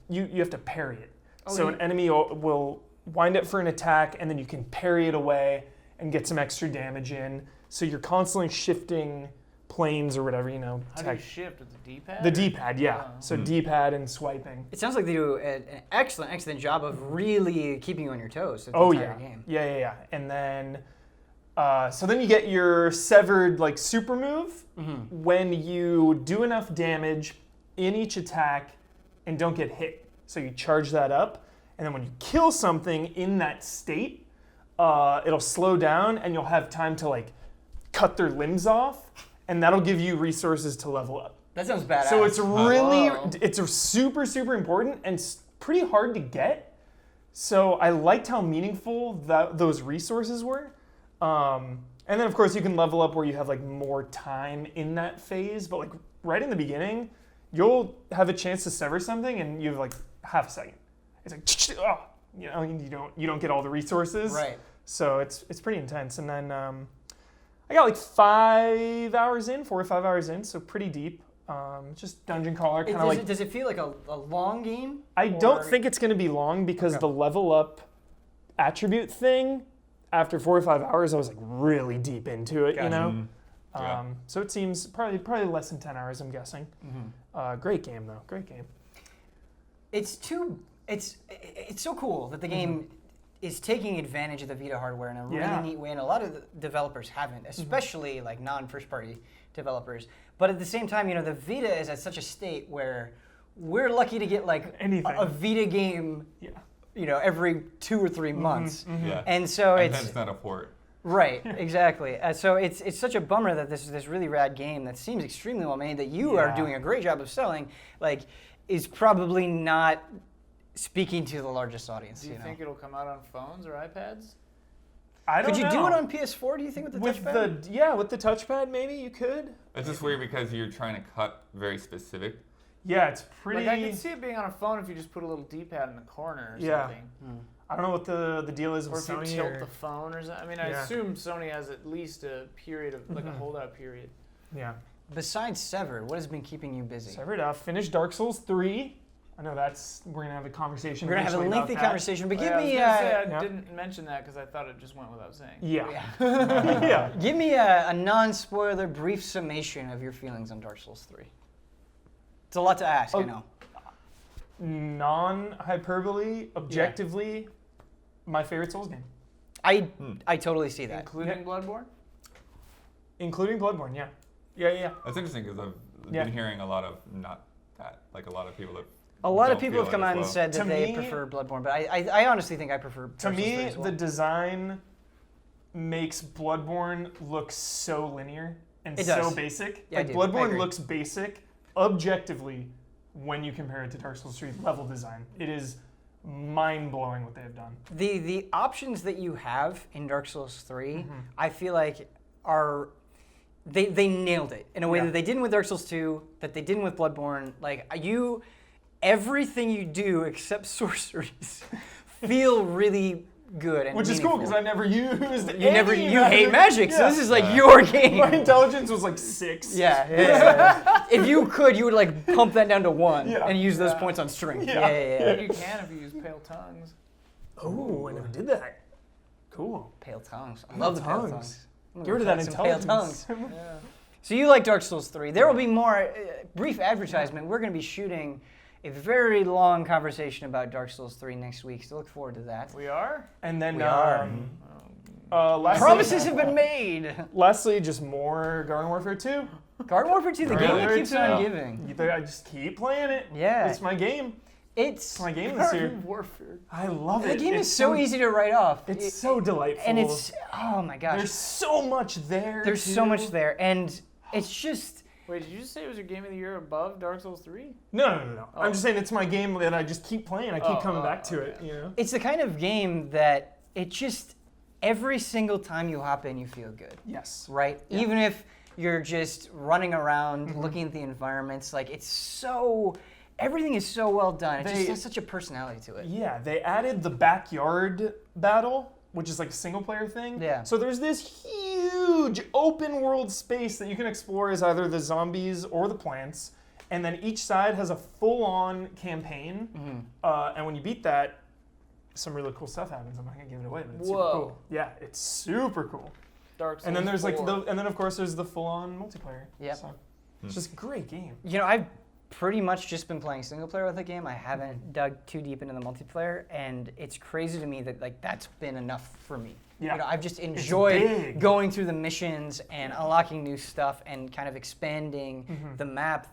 you have to parry it. So an enemy will wind up for an attack, and then you can parry it away and get some extra damage in. So you're constantly shifting planes or whatever, How do you shift with the D-pad? The D-pad, yeah. So D-pad and swiping. It sounds like they do an excellent job of really keeping you on your toes the entire game. Yeah. And then, so then you get your severed like super move when you do enough damage in each attack and don't get hit. So you charge that up, and then when you kill something in that state, it'll slow down and you'll have time to like cut their limbs off, and that'll give you resources to level up. That sounds badass. So it's really, it's a super, super important and pretty hard to get. So I liked how meaningful those resources were. And then of course you can level up where you have like more time in that phase, but like right in the beginning, you'll have a chance to sever something and you have like half a second. It's like, oh, you know, you don't get all the resources. Right. So it's pretty intense. And then I got like 4 or 5 hours in, so pretty deep. Just dungeon crawler, kind of like. Does it feel like a long game? I don't think it's going to be long because the level up attribute thing, after 4 or 5 hours, I was like really deep into it, you know? So it seems probably less than 10 hours, I'm guessing. Great game, though. Great game. It's so cool that the game is taking advantage of the Vita hardware in a really neat way, and a lot of the developers haven't, especially like non-first party developers. But at the same time, you know, the Vita is at such a state where we're lucky to get like a Vita game, you know, every 2 or 3 months. And so it's not a port. Right, exactly. So it's such a bummer that this really rad game that seems extremely well made, that you are doing a great job of selling, like, is probably not speaking to the largest audience. Do you think it'll come out on phones or iPads? I don't know. Could you do it on PS4, do you think, with the touchpad? With the touchpad, maybe you could. It's just weird because you're trying to cut very specific. Yeah, it's pretty... Like, I can see it being on a phone if you just put a little D-pad in the corner or something. I don't know what the deal is with Sony. Or if you tilt the phone or something. I mean, I assume Sony has at least a period of, like a holdout period. Yeah. Besides Severed, what has been keeping you busy? Severed, finished Dark Souls 3. I know we're gonna have a conversation. We're gonna have a lengthy conversation, but give me. I didn't mention that because I thought it just went without saying. Yeah. Give me a non-spoiler, brief summation of your feelings on Dark Souls 3. It's a lot to ask, I know. Non-hyperbole, objectively, my favorite Souls game. I totally see that. Including Bloodborne? Including Bloodborne, yeah. Yeah. That's interesting because I've been hearing a lot of like a lot of people that. A lot of people have come out and said that they prefer Bloodborne, but I honestly think I prefer Dark Souls 3 as well. The design makes Bloodborne look so linear and so basic. Yeah, like Bloodborne looks basic objectively when you compare it to Dark Souls 3 level design. It is mind-blowing what they have done. The options that you have in Dark Souls 3, I feel like are they nailed it in a way that they didn't with Dark Souls 2, that they didn't with Bloodborne. Like everything you do except sorceries feel really good and which is cool because I never used you hate magic, so this is like your game. My intelligence was like 6. Yeah. If you could, you would like pump that down to 1 and use those points on strength. Yeah. You can if you use Pale Tongues. Oh, I never did that. Cool. Pale Tongues. I love the Pale Tongues. Get rid of that intelligence. Pale Tongues. So you like Dark Souls 3. There will be more, brief advertisement. We're going to be shooting a very long conversation about Dark Souls 3 next week, so look forward to that. We are? And then we are. Promises have been made. Lastly, just more Garden Warfare 2. Garden Warfare 2, the game that keeps on giving. I just keep playing it. Yeah. It's my game. It's my game this year. Garden Warfare. I love it. The game is so easy to write off. It's so delightful. And it's, oh my gosh. There's so much there. There's so much there, and it's just... Wait, did you just say it was your game of the year above Dark Souls 3? No. Oh. I'm just saying it's my game that I just keep playing. I keep coming back to it. You know. It's the kind of game that it just every single time you hop in, you feel good. Yes. Right. Yeah. Even if you're just running around, looking at the environments, like everything is so well done. It just has such a personality to it. Yeah, they added the backyard battle, which is like a single player thing. Yeah. So there's this huge open world space that you can explore as either the zombies or the plants. And then each side has a full on campaign. And when you beat that, some really cool stuff happens. I'm not gonna give it away, but it's super cool. Yeah, it's super cool. Dark Souls and then there's 4. and then of course there's the full on multiplayer. Yeah. So it's just a great game. You know, I've pretty much just been playing single player with the game. I haven't dug too deep into the multiplayer, and it's crazy to me that like that's been enough for me. Yeah. You know, I've just enjoyed going through the missions and unlocking new stuff and kind of expanding the map.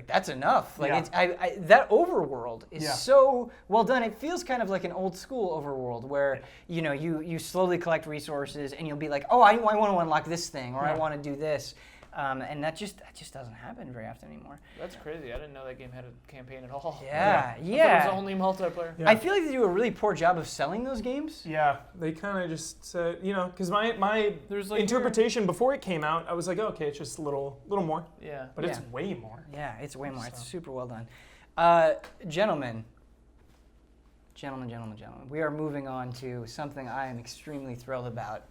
That's enough. Like that overworld is so well done. It feels kind of like an old school overworld where you know you slowly collect resources and you'll be like, oh, I want to unlock this thing or I want to do this. And that just doesn't happen very often anymore. That's crazy. I didn't know that game had a campaign at all. Yeah. I thought it was only multiplayer. Yeah. I feel like they do a really poor job of selling those games. Yeah, they kind of just said, because my interpretation before it came out, I was like, okay, it's just a little more. Yeah. But it's way more. Yeah, it's way more. So. It's super well done. Gentlemen, we are moving on to something I am extremely thrilled about.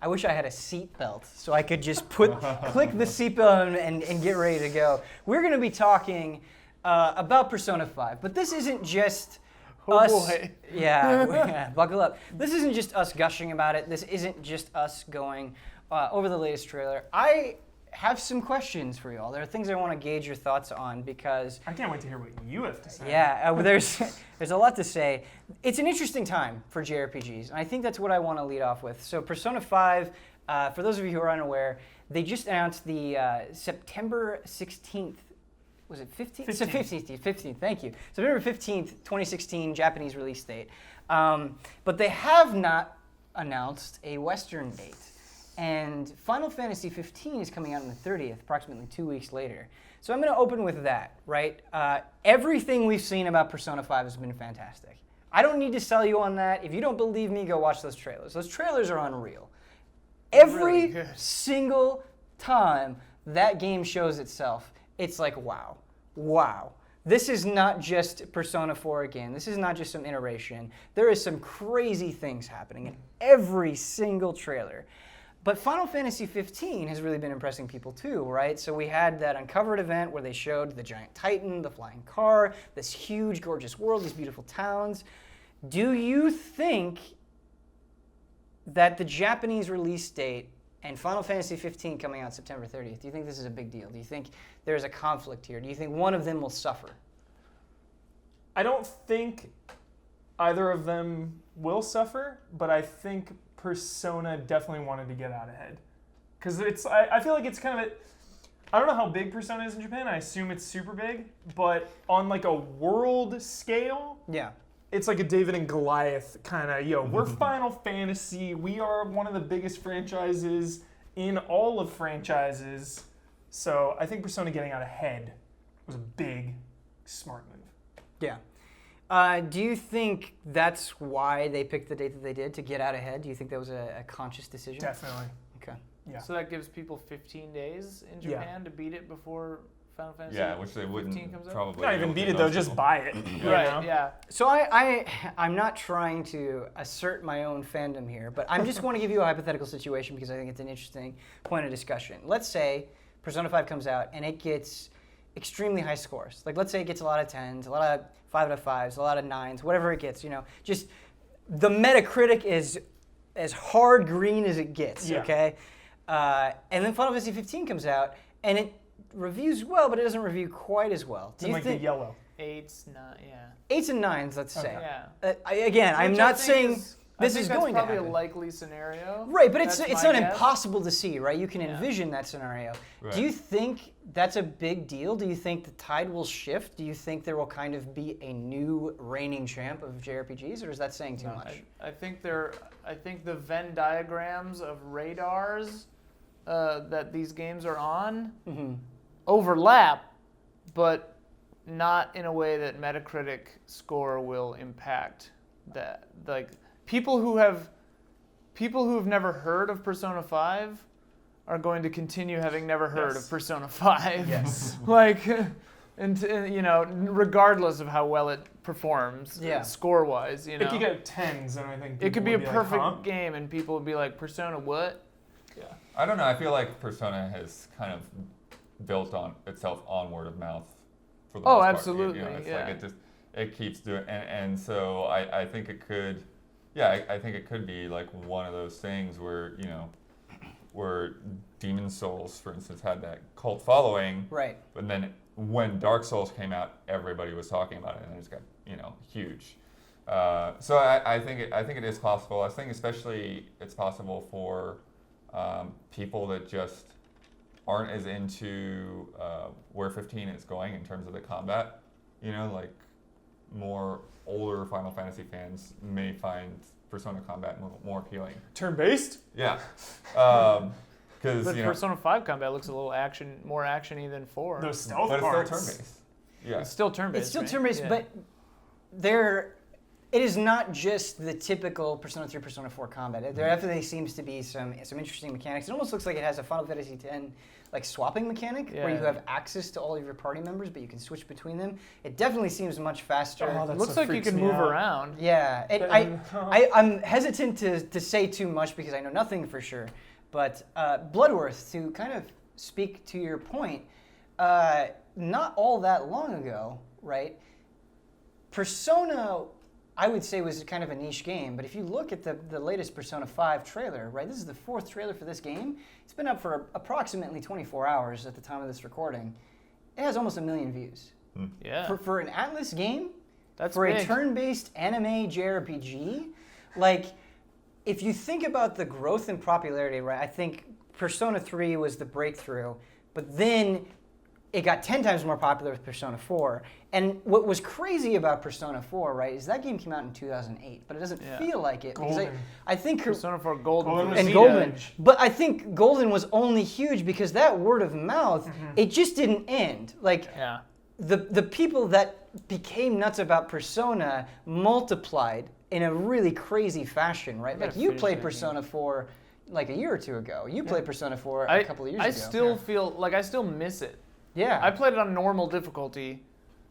I wish I had a seat belt so I could just click the seatbelt and get ready to go. We're going to be talking about Persona 5, but this isn't just us. Boy. Yeah, buckle up. This isn't just us gushing about it. This isn't just us going over the latest trailer. I have some questions for you all. There are things I want to gauge your thoughts on because I can't wait to hear what you have to say. Yeah, there's a lot to say. It's an interesting time for JRPGs, and I think that's what I want to lead off with. So Persona 5, for those of you who are unaware, they just announced the September 16th. Was it 15th? 15th, thank you. September 15th, 2016 Japanese release date. But they have not announced a Western date. And Final Fantasy 15 is coming out on the 30th, approximately 2 weeks later. So I'm going to open with that, right? Everything we've seen about Persona 5 has been fantastic. I don't need to sell you on that. If you don't believe me, go watch those trailers. Those trailers are unreal. Every single time that game shows itself, it's like, wow. This is not just Persona 4 again. This is not just some iteration. There is some crazy things happening in every single trailer. But Final Fantasy 15 has really been impressing people too, right? So we had that Uncovered event where they showed the giant Titan, the flying car, this huge, gorgeous world, these beautiful towns. Do you think that the Japanese release date and Final Fantasy 15 coming out September 30th, do you think this is a big deal? Do you think there's a conflict here? Do you think one of them will suffer? I don't think either of them will suffer, but I think Persona definitely wanted to get out ahead. Because I feel like it's kind of I don't know how big Persona is in Japan. I assume it's super big. But on like a world scale, it's like a David and Goliath kind of, we're Final Fantasy. We are one of the biggest franchises in all of franchises. So I think Persona getting out ahead was a big, smart move. Yeah. Do you think that's why they picked the date that they did, to get out ahead? Do you think that was a conscious decision? Definitely. Okay. Yeah. So that gives people 15 days in Japan to beat it before Final Fantasy 15 which they wouldn't probably. Not even beat it though, just buy it. Right, yeah. So I'm not trying to assert my own fandom here, but I'm just going to give you a hypothetical situation because I think it's an interesting point of discussion. Let's say Persona 5 comes out and it gets extremely high scores. Like let's say it gets a lot of 10s, a lot of 5 out of 5s, a lot of 9s, whatever it gets, just the Metacritic is as hard green as it gets, okay? And then Final Fantasy 15 comes out and it reviews well, but it doesn't review quite as well. Do you think the yellow? 8s, 9, 8s and 9s, let's say. Yeah. I'm not saying this is going to happen. That's probably a likely scenario. Right, but it's not impossible to see, right? You can envision that scenario. Right. Do you think that's a big deal? Do you think the tide will shift? Do you think there will kind of be a new reigning champ of JRPGs, or is that saying too much? I think the Venn diagrams of radars that these games are on overlap, but not in a way that Metacritic score will impact that. Like people who have never heard of Persona 5 are going to continue having never heard of Persona 5. Yes. And regardless of how well it performs, score-wise, It could get 10s, and I think it could be a perfect game, and people would be like, "Persona, what?" Yeah. I don't know. I feel like Persona has kind of built on itself on word of mouth for the most part. Absolutely. Like it keeps doing, and so I think it could. Yeah, I think it could be like one of those things where where Demon's Souls, for instance, had that cult following. Right. But then when Dark Souls came out, everybody was talking about it, and it just got huge. So I think it is possible. I think especially it's possible for people that just aren't as into where 15 is going in terms of the combat. Like more older Final Fantasy fans may find Persona combat more appealing. Turn-based? Yeah. Because but Persona 5 combat looks a little more actiony than 4. Those stealth but parts. it's still turn-based. Yeah. It's still turn-based. It's still right? turn-based, Yeah. but it is not just the typical Persona 3, Persona 4 combat. There definitely seems to be some interesting mechanics. It almost looks like it has a Final Fantasy X like swapping mechanic where you have access to all of your party members, but you can switch between them. It definitely seems much faster. Oh, It looks like you can move around. Yeah, I'm hesitant to say too much because I know nothing for sure. But Bloodworth, to kind of speak to your point, not all that long ago, right? Persona, I would say, was kind of a niche game, but if you look at the latest Persona 5 trailer, right, this is the 4th trailer for this game. It's been up for approximately 24 hours at the time of this recording. It has almost 1 million views. Yeah. For an Atlas game, That's for big. a turn-based anime JRPG, like, if you think about the growth in popularity, right, I think Persona 3 was the breakthrough, but then it got 10 times more popular with Persona 4. And what was crazy about Persona 4, right, is that game came out in 2008, but it doesn't feel like it. Golden. Because I think Persona 4 Golden. Golden and was Golden. huge. But I think Golden was only huge because that word of mouth, it just didn't end. Like, Yeah. the people that became nuts about Persona multiplied in a really crazy fashion, right? Like, you finish played that Persona 4 like a year or two ago. You played Persona 4 a couple of years I ago. still feel like I still miss it. Yeah. I played it on normal difficulty,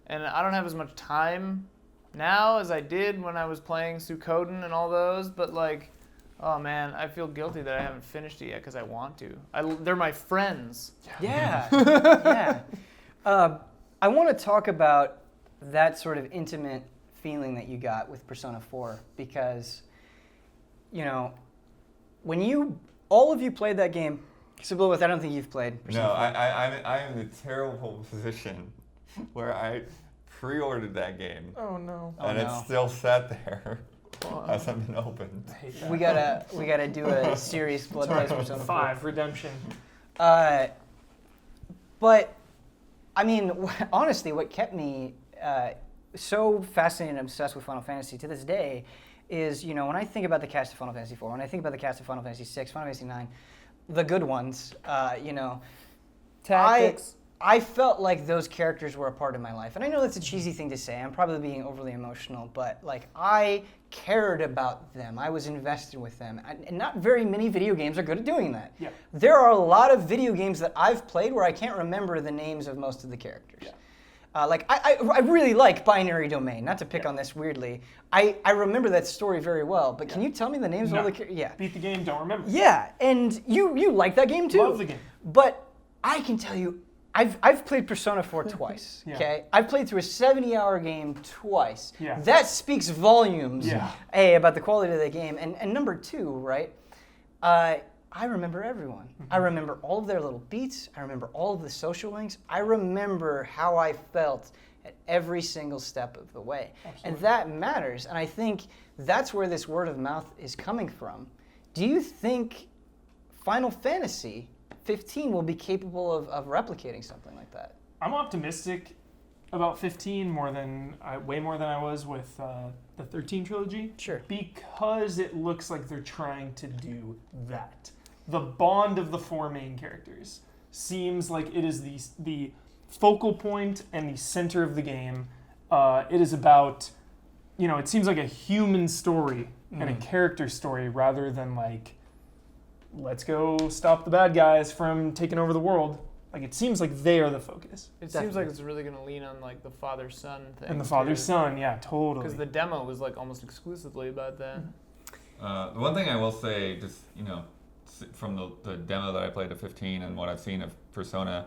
and I don't have as much time now as I did when I was playing Suikoden and all those, but like, oh man, I feel guilty that I haven't finished it yet because I want to. They're my friends. Yeah. Yeah. I want to talk about that sort of intimate feeling that you got with Persona 4 because, when all of you played that game, so Bloodworth, I don't think you've played Persona 4. I'm in the terrible position where I pre-ordered that game. Oh no. And it's still sat there. Hasn't been opened. We gotta do a serious Bloodworth Persona 4. 5 redemption. But I mean, honestly, what kept me so fascinated and obsessed with Final Fantasy to this day is, when I think about the cast of Final Fantasy 4, when I think about the cast of Final Fantasy 6, Final Fantasy 9, the good ones, Tactics. I felt like those characters were a part of my life. And I know that's a cheesy thing to say. I'm probably being overly emotional, but like I cared about them. I was invested with them. And not very many video games are good at doing that. Yeah. There are a lot of video games that I've played where I can't remember the names of most of the characters. Yeah. I really like Binary Domain, not to pick on this weirdly. I remember that story very well, but can you tell me the names of all the characters? Yeah. Beat the game, don't remember. Yeah, and you like that game too. Love the game. But I can tell you, I've played Persona 4 twice, Yeah. okay? I've played through a 70-hour game twice. Yeah. That speaks volumes, Yeah. A, about the quality of the game. And number two, right, I remember everyone. I remember all of their little beats. I remember all of the social links. I remember how I felt at every single step of the way. Absolutely. And that matters. And I think that's where this word of mouth is coming from. Do you think Final Fantasy 15 will be capable of replicating something like that? I'm optimistic about 15 way more than I was with the 13 trilogy. Sure. Because it looks like they're trying to do that. The bond of the 4 main characters seems like it is the focal point and the center of the game. It is about, it seems like a human story and a character story rather than like, let's go stop the bad guys from taking over the world. Like, it seems like they are the focus. It seems like it's really going to lean on like the father-son thing. And the father-son, yeah, totally. Because the demo was like almost exclusively about that. The one thing I will say, just from the demo that I played of 15 and what I've seen of Persona,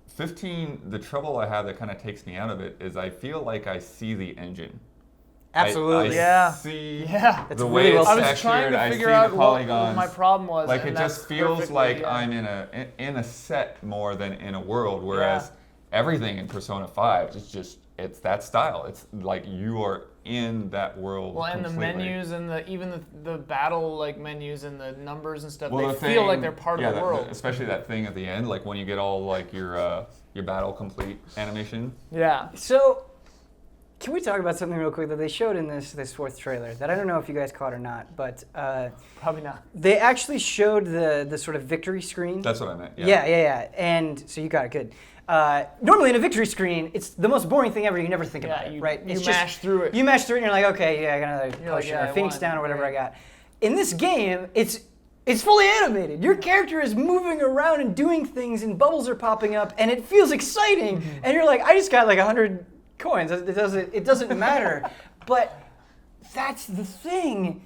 15, the trouble I have that kind of takes me out of it is I feel like I see the engine. Absolutely. I see That's the really way well it's I was textured, trying to I see figure out the what polygons. my problem was. Like, and it that's just feels perfectly, like yeah. I'm in a set more than in a world, whereas everything in Persona 5 is just, it's that style. It's like you are in that world. Well, and completely. the menus and even the battle like menus and the numbers and stuff, they the feel like thing- they're part of the world. Especially that thing at the end, like when you get all like your battle complete animation. Yeah. So, Can we talk about something real quick that they showed in this fourth trailer that I don't know if you guys caught or not, but probably not. They actually showed the sort of victory screen. That's what I meant. Yeah. And so you got it good. Normally in a victory screen, it's the most boring thing ever. You never think about it, right? You mash through it. You mash through it, and you're like, okay, I got another potion or Phoenix down or whatever I got. In this game, it's fully animated. Your character is moving around and doing things, and bubbles are popping up, and it feels exciting. Mm-hmm. And you're like, I just got like 100 coins. It doesn't matter. But that's the thing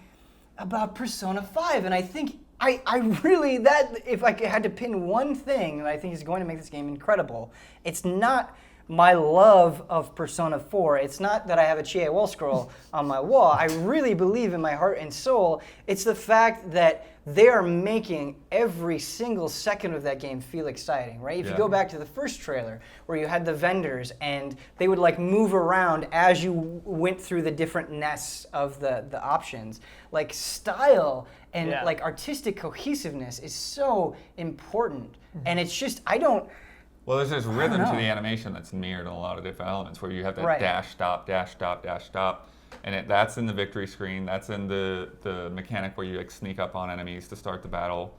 about Persona 5, and I think I really, that if I had to pin one thing that I think is going to make this game incredible, it's not my love of Persona 4. It's not that I have a Chie wall scroll on my wall. I really believe in my heart and soul. It's the fact that they are making every single second of that game feel exciting, right? If you go back to the first trailer where you had the vendors and they would like move around as you went through the different nests of the options, like style and like artistic cohesiveness is so important. And it's just, Well, there's this rhythm to the animation that's mirrored in a lot of different elements where you have that dash, stop, dash, stop, dash, stop. And that's in the victory screen. That's in the mechanic where you like sneak up on enemies to start the battle.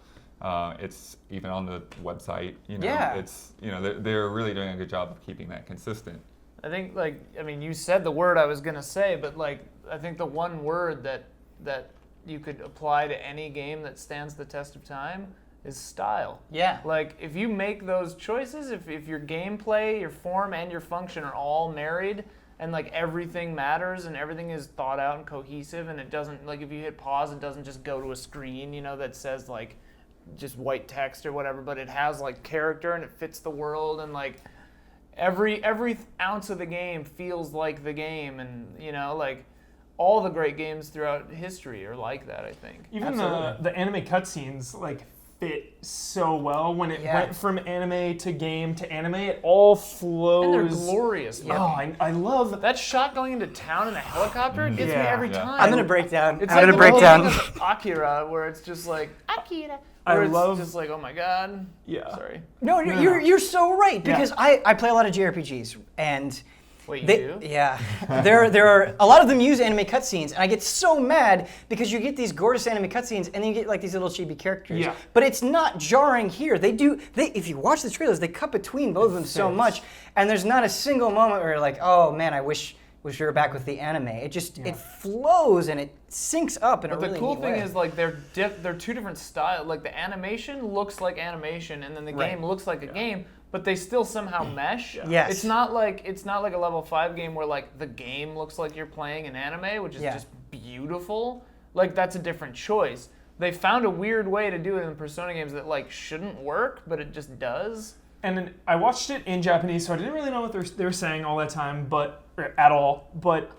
It's even on the website. It's they're really doing a good job of keeping that consistent. I think you said the word I was gonna say, but I think the one word that you could apply to any game that stands the test of time is style. Yeah. Like if you make those choices, if your gameplay, your form, and your function are all married, and like everything matters and everything is thought out and cohesive, and it doesn't like if you hit pause, it doesn't just go to a screen, that says like just white text or whatever, but it has like character and it fits the world, and like every ounce of the game feels like the game, and like all the great games throughout history are like that, I think. Even the anime cutscenes like fit so well when it went from anime to game to anime. It all flows. And they're glorious. Yeah. Oh, I love that shot going into town in a helicopter. It gets me every time. I'm gonna break down. It's like the whole thing of Akira, where it's just like Akira. It's just like, oh my god. Yeah. Sorry. No, you're so right, because I play a lot of JRPGs, and wait, you do? Yeah. there are a lot of them use anime cutscenes, and I get so mad because you get these gorgeous anime cutscenes, and then you get like these little chibi characters. Yeah. But it's not jarring here. They if you watch the trailers, they cut between both of them so much, and there's not a single moment where you're like, oh man, I wish we were back with the anime. It just it flows and it syncs up in a really neat way. But the cool thing is like they're two different styles. Like the animation looks like animation, and then the game looks like a game. But they still somehow mesh. Yeah. Yes. It's not like a level 5 game where like the game looks like you're playing an anime, which is just beautiful. Like that's a different choice. They found a weird way to do it in the Persona games that like shouldn't work, but it just does. And I watched it in Japanese, so I didn't really know what they were saying all that time, at all. But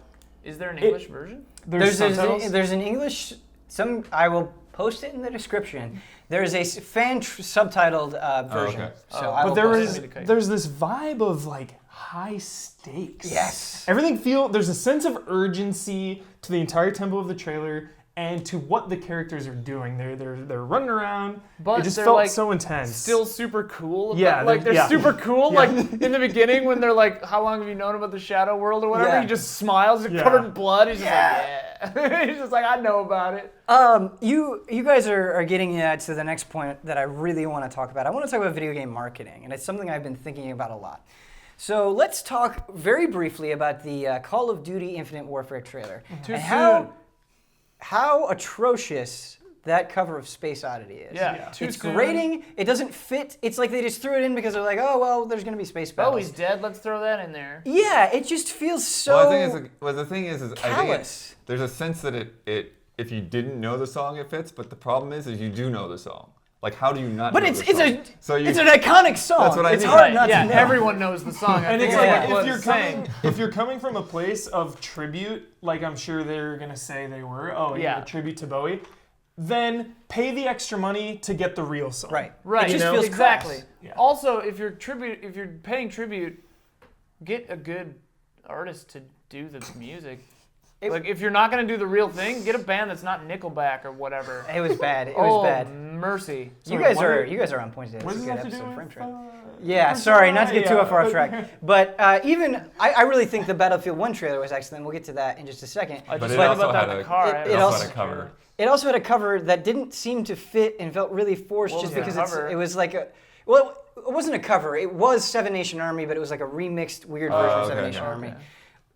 is there an English version? There's an English. I will post it in the description. There's a fan subtitled version. Okay. So there's this vibe of like high stakes. Yes. There's a sense of urgency to the entire tempo of the trailer and to what the characters are doing. They're running around. But it just they're felt like so intense. Still super cool. Yeah. They're super cool. Like in the beginning when they're like, how long have you known about the Shadow World or whatever? Yeah. He just smiles, he's covered in blood. He's just like, he's just like, I know about it. You guys are getting to the next point that I really want to talk about. I want to talk about video game marketing, and it's something I've been thinking about a lot. So let's talk very briefly about the Call of Duty Infinite Warfare trailer. Too soon. How atrocious that cover of Space Oddity is. Yeah. It's grating. It doesn't fit. It's like they just threw it in because they're like, oh, well, there's going to be space battles. Oh, he's dead. Let's throw that in there. Yeah, it just feels so the thing is callous. I think there's a sense that it if you didn't know the song, it fits, but the problem is you do know the song. Like, how do you not know the song? But it's an iconic song. That's what I mean. It's hard not to know. Everyone knows the song. And it's like, if you're coming from a place of tribute, like I'm sure they're going to say they were, a tribute to Bowie, then pay the extra money to get the real song. Right. Right. It just feels exactly. Yeah. Also, if you're paying tribute, get a good artist to do the music. Like if you're not gonna do the real thing, get a band that's not Nickelback or whatever. It was bad. It was bad. Mercy. You guys are on point today. What It's does a it good have to do episode of with? Frame Trade. Yeah, sorry, not to get too far off track. But I really think the Battlefield 1 trailer was excellent. We'll get to that in just a second. I just it read also about that had in a- the car. it also had a cover. It also had a cover that didn't seem to fit and felt really forced What just was the because cover? it was like a... Well, it wasn't a cover. It was Seven Nation Army, but it was like a remixed weird version of Seven Nation Army.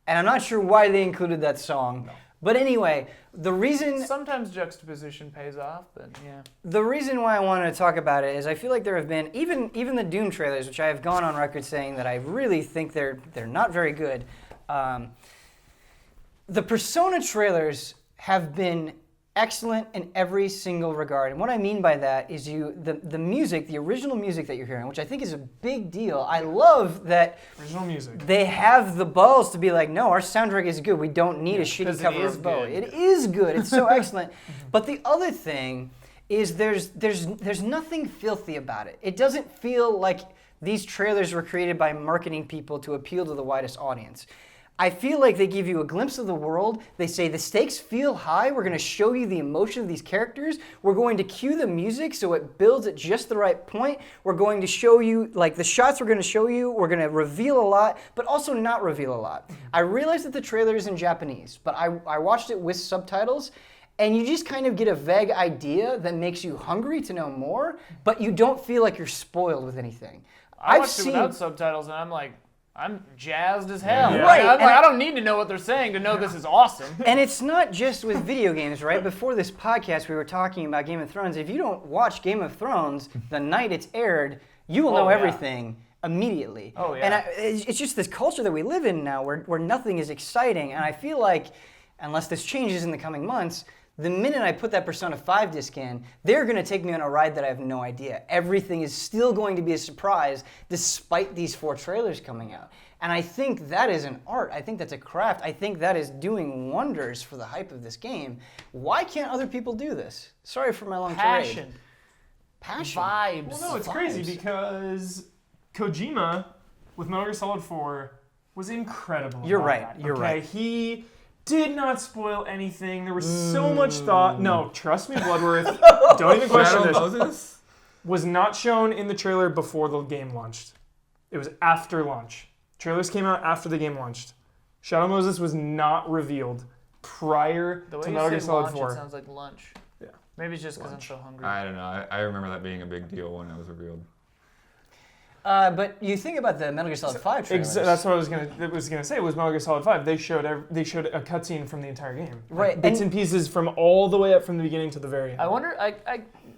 And I'm not sure why they included that song. No. But anyway, the reason... Sometimes juxtaposition pays off, but yeah. The reason why I wanted to talk about it is I feel like there have been, even the Doom trailers, which I have gone on record saying that I really think they're not very good. The Persona trailers have been excellent in every single regard. And what I mean by that is the music, the original music that you're hearing, which I think is a big deal. I love that Original music. they have the balls to be like, no, our soundtrack is good. We don't need a shitty cover of Bo. It is good. It's so excellent. But the other thing is there's nothing filthy about it. It doesn't feel like these trailers were created by marketing people to appeal to the widest audience. I feel like they give you a glimpse of the world. They say the stakes feel high. We're going to show you the emotion of these characters. We're going to cue the music so it builds at just the right point. We're going to show you, like the shots we're going to show you, we're going to reveal a lot, but also not reveal a lot. I realize that the trailer is in Japanese, but I watched it with subtitles, and you just kind of get a vague idea that makes you hungry to know more, but you don't feel like you're spoiled with anything. I watched it without subtitles, and I'm like, I'm jazzed as hell. Yeah. Right. I don't need to know what they're saying to know this is awesome. And it's not just with video games, right? Before this podcast, we were talking about Game of Thrones. If you don't watch Game of Thrones the night it's aired, you will know everything immediately. Oh, yeah. And it's just this culture that we live in now where nothing is exciting. And I feel like, unless this changes in the coming months, the minute I put that Persona 5 disc in, they're going to take me on a ride that I have no idea. Everything is still going to be a surprise despite these 4 trailers coming out. And I think that is an art. I think that's a craft. I think that is doing wonders for the hype of this game. Why can't other people do this? Sorry for my long tirade. Passion. Vibes. Well, no, it's crazy because Kojima with Metal Gear Solid 4 was incredible. You're right. That, You're right. He did not spoil anything. There was so much thought. No, trust me, Bloodworth. Don't even question this. Moses? Was not shown in the trailer before the game launched. It was after launch. Trailers came out after the game launched. Shadow Moses was not revealed prior to Metal Gear Solid 4. It sounds like lunch. Yeah. Maybe it's just because I'm so hungry. I don't know. I remember that being a big deal when it was revealed. But you think about the Metal Gear Solid 5 trailers. That's what I was gonna say. Was Metal Gear Solid 5? They showed a cutscene from the entire game, right? Bits and pieces from all the way up from the beginning to the very end. I wonder.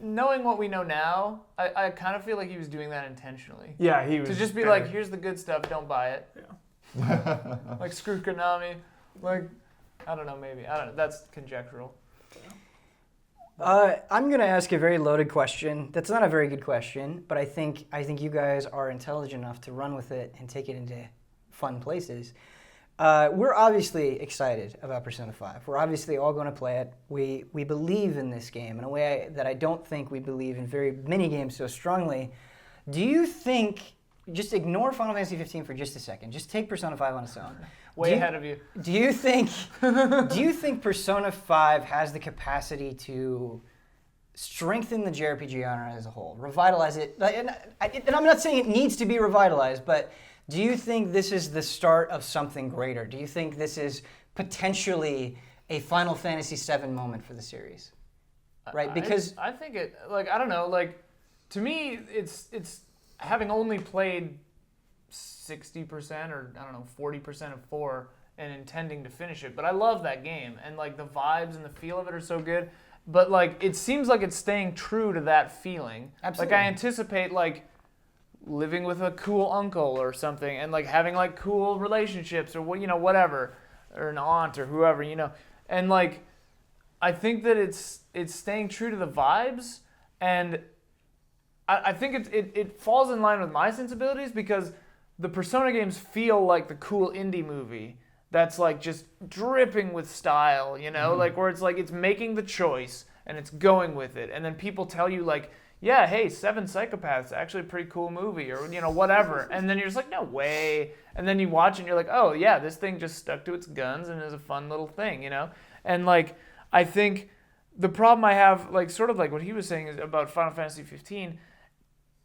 Knowing what we know now, I kind of feel like he was doing that intentionally. Yeah, he was. To just be like, here's the good stuff, don't buy it. Yeah. Like screw Konami. Like, I don't know. Maybe I don't know. That's conjectural. I'm going to ask a very loaded question. That's not a very good question, but I think you guys are intelligent enough to run with it and take it into fun places. We're obviously excited about Persona 5. We're obviously all going to play it. We believe in this game in a way that I don't think we believe in very many games so strongly. Do you think, just ignore Final Fantasy 15 for just a second, just take Persona 5 on its own. Way ahead of you. Do you think Persona 5 has the capacity to strengthen the JRPG genre as a whole, revitalize it? And I'm not saying it needs to be revitalized, but do you think this is the start of something greater? Do you think this is potentially a Final Fantasy VII moment for the series? Right? Because I think it, like, I don't know, like, to me, it's having only played 60% or, I don't know, 40% of 4 and intending to finish it. But I love that game, and, like, the vibes and the feel of it are so good. But, like, it seems like it's staying true to that feeling. Absolutely. Like, I anticipate, like, living with a cool uncle or something and, like, having, like, cool relationships or, you know, whatever, or an aunt or whoever, you know. And, like, I think that it's staying true to the vibes, and I think it falls in line with my sensibilities because the Persona games feel like the cool indie movie that's like just dripping with style, you know, like where it's like it's making the choice and it's going with it, and then people tell you like, yeah, hey, 7 Psychopaths, actually a pretty cool movie, or you know, whatever, and then you're just like, no way, and then you watch it and you're like, oh yeah, this thing just stuck to its guns and is a fun little thing, you know, and like I think the problem I have, like sort of like what he was saying is about Final Fantasy 15.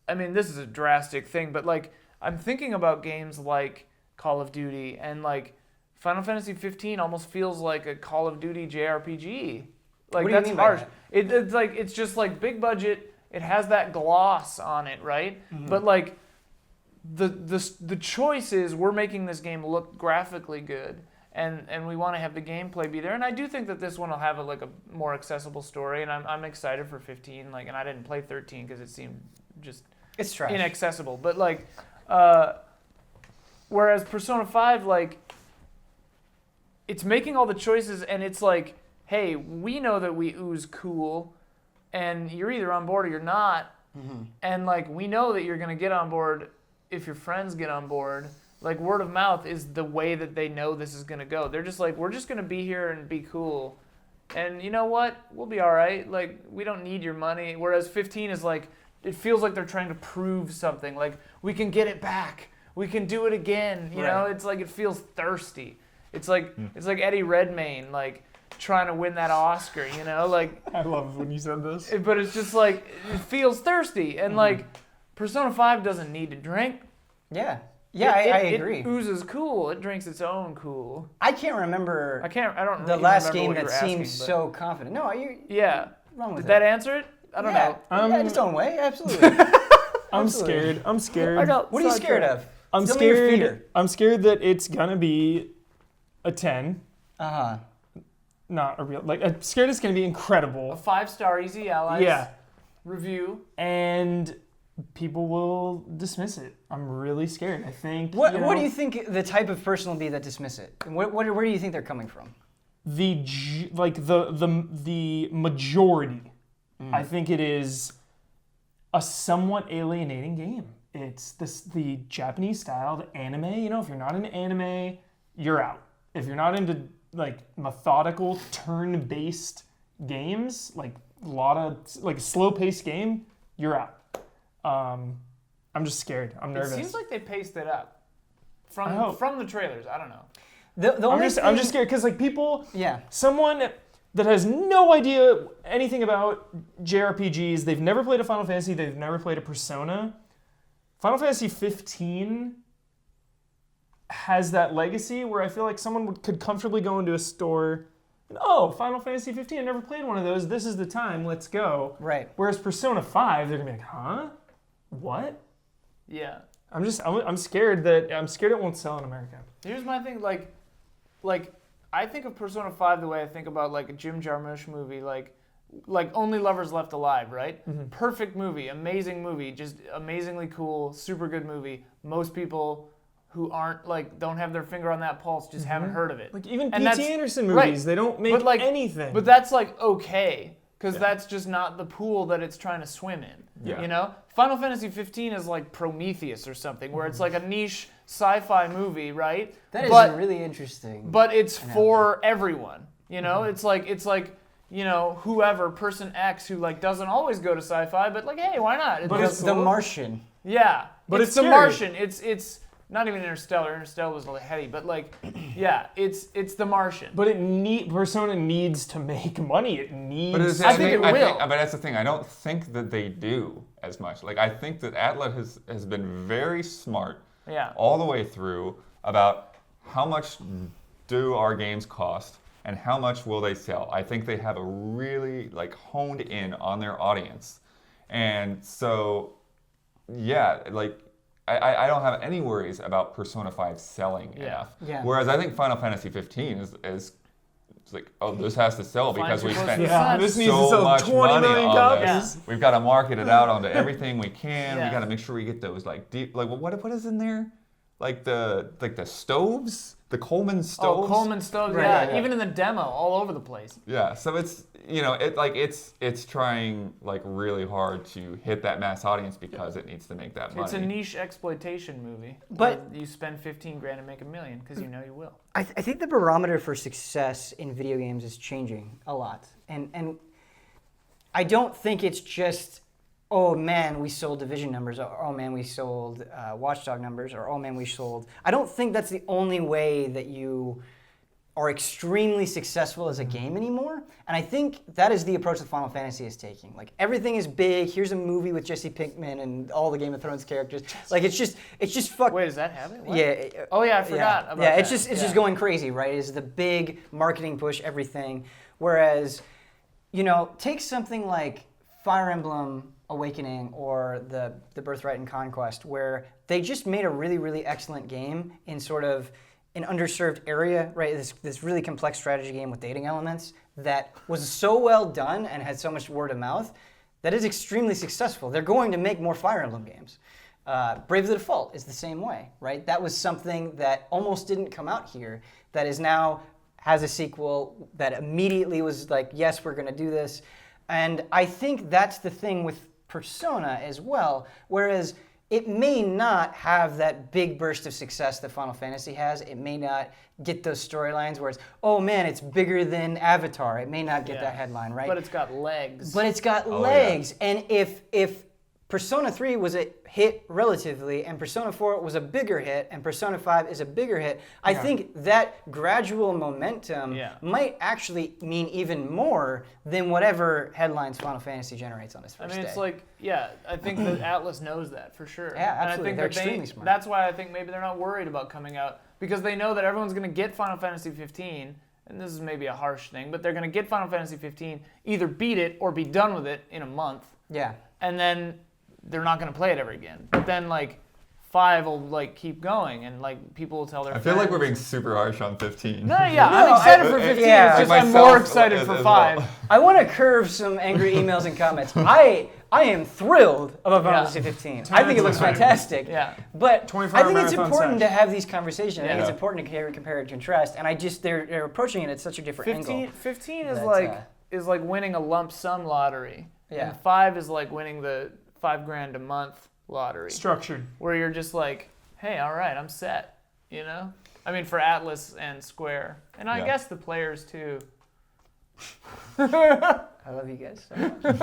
I mean, this is a drastic thing, but like I'm thinking about games like Call of Duty, and like Final Fantasy 15 almost feels like a Call of Duty JRPG. Like, what do that's you mean harsh. by that? It's like it's just like big budget. It has that gloss on it, right? Mm-hmm. But like the choice is we're making this game look graphically good, and we want to have the gameplay be there. And I do think that this one will have a more accessible story, and I'm excited for 15. Like, and I didn't play 13 because it seemed just it's trash. Inaccessible. But like, whereas Persona 5, like, it's making all the choices, and it's like, hey, we know that we ooze cool, and you're either on board or you're not. Mm-hmm. And like, we know that you're gonna get on board if your friends get on board. Like, word of mouth is the way that they know this is gonna go. They're just like, we're just gonna be here and be cool, and you know what? We'll be all right. Like, we don't need your money. Whereas 15 is like, it feels like they're trying to prove something. Like, we can get it back. We can do it again. You know, it's like it feels thirsty. It's like Eddie Redmayne, like, trying to win that Oscar, you know? Like, I love when you said this. But it's just like, it feels thirsty. And like, Persona 5 doesn't need to drink. Yeah. Yeah, I agree. It oozes cool. It drinks its own cool. I can't remember. I don't. The last game that seems so confident. No, yeah. Wrong with Did that answer it? I don't know. Yeah, in its own way, absolutely. I'm scared. What are you scared of? I'm scared. I'm scared that it's gonna be a 10. Not a real. Like, I'm scared it's gonna be incredible. A 5-star Easy Allies. Review. And people will dismiss it. I'm really scared. I think. What do you think the type of person will be that dismiss it? Where do you think they're coming from? The majority. I think it is a somewhat alienating game. It's the Japanese style, the anime. You know, if you're not into anime, you're out. If you're not into like methodical turn-based games, like a lot of like a slow-paced game, you're out. I'm just scared. I'm nervous. It seems like they paced it up from the trailers. I don't know. I'm just scared because like people, someone that has no idea anything about JRPGs, they've never played a Final Fantasy, they've never played a Persona. Final Fantasy 15 has that legacy where I feel like someone could comfortably go into a store and, Final Fantasy 15, I never played one of those, this is the time, let's go. Right. Whereas Persona 5, they're gonna be like, huh? What? Yeah. I'm scared it won't sell in America. Here's my thing, like I think of Persona 5 the way I think about like a Jim Jarmusch movie, like Only Lovers Left Alive, right? Mm-hmm. Perfect movie, amazing movie, just amazingly cool, super good movie. Most people who aren't don't have their finger on that pulse just haven't heard of it. Like even P.T. Anderson movies, they don't make anything. But that's like okay, because that's just not the pool that it's trying to swim in. Yeah. You know? Final Fantasy 15 is like Prometheus or something, where it's like a niche sci-fi movie, right? That is really interesting. But it's for everyone. You know, it's like you know, whoever, person X who like doesn't always go to sci-fi, but like, hey, why not? But it's The Martian. Yeah. But it's The Martian. It's not even Interstellar. Interstellar was a little heady, but like, yeah, it's The Martian. But Persona needs to make money. It needs. I think it will. But that's the thing. I don't think that they do as much. Like, I think that Atlas has been very smart. Yeah. All the way through about how much do our games cost and how much will they sell. I think they have a really honed in on their audience, and so I don't have any worries about Persona 5 selling enough. Yeah. Whereas I think Final Fantasy 15 is it's like, this has to sell because we spent this needs to so sell much 20 money million on copies. this. We've got to market it out onto everything we can. Yeah. We got to make sure we get those deep what is in there? Like the stoves, the Coleman stoves. Oh, Coleman stoves, yeah. Even in the demo, all over the place. Yeah, so it's it's trying really hard to hit that mass audience because it needs to make that money. It's a niche exploitation movie. But you spend $15,000 and make $1 million because you know you will. I think the barometer for success in video games is changing a lot, and I don't think it's just, oh man, we sold Division numbers, or oh man, we sold Watchdog numbers, or oh man, we sold. I don't think that's the only way that you are extremely successful as a game anymore. And I think that is the approach that Final Fantasy is taking. Like, everything is big. Here's a movie with Jesse Pinkman and all the Game of Thrones characters. Like, it's just fuck. Wait, is that happening? What? Yeah. Oh yeah, I forgot about that. Yeah, it's just going crazy, right? It's the big marketing push, everything. Whereas, take something like Fire Emblem Awakening or the Birthright and Conquest, where they just made a really, really excellent game in sort of an underserved area, right? This really complex strategy game with dating elements that was so well done and had so much word of mouth that is extremely successful. They're going to make more Fire Emblem games. Brave the Default is the same way, right? That was something that almost didn't come out here that is now has a sequel that immediately was like, yes, we're going to do this. And I think that's the thing with Persona as well, whereas it may not have that big burst of success that Final Fantasy has. It may not get those storylines where it's, oh man, it's bigger than Avatar. It may not get that headline, right? But it's got legs. Yeah. And if Persona 3 was a hit relatively, and Persona 4 was a bigger hit, and Persona 5 is a bigger hit, I think that gradual momentum might actually mean even more than whatever headlines Final Fantasy generates on its first day. It's like, I think that Atlas knows that for sure. Yeah, absolutely. And I think they're extremely smart. That's why I think maybe they're not worried about coming out, because they know that everyone's going to get Final Fantasy 15, and this is maybe a harsh thing, but they're going to get Final Fantasy 15, either beat it or be done with it in a month. Yeah. And then they're not going to play it ever again. But then 5 will keep going, and people will tell their friends. I feel like we're being super harsh on 15. No, I'm excited for 15. It's just I'm more excited for 5. Well. I want to curve some angry emails and comments. I am thrilled about Final Fantasy 15. I think it looks fantastic. Yeah. But I think it's important to have these conversations. I think it's important to compare and contrast. And they're approaching it at such a different angle. 15 is like winning a lump sum lottery. Yeah. And 5 is like winning the $5,000 a month lottery. Structured. Where you're just like, hey, all right, I'm set. I mean, for Atlas and Square. And I guess the players too. I love you guys so much.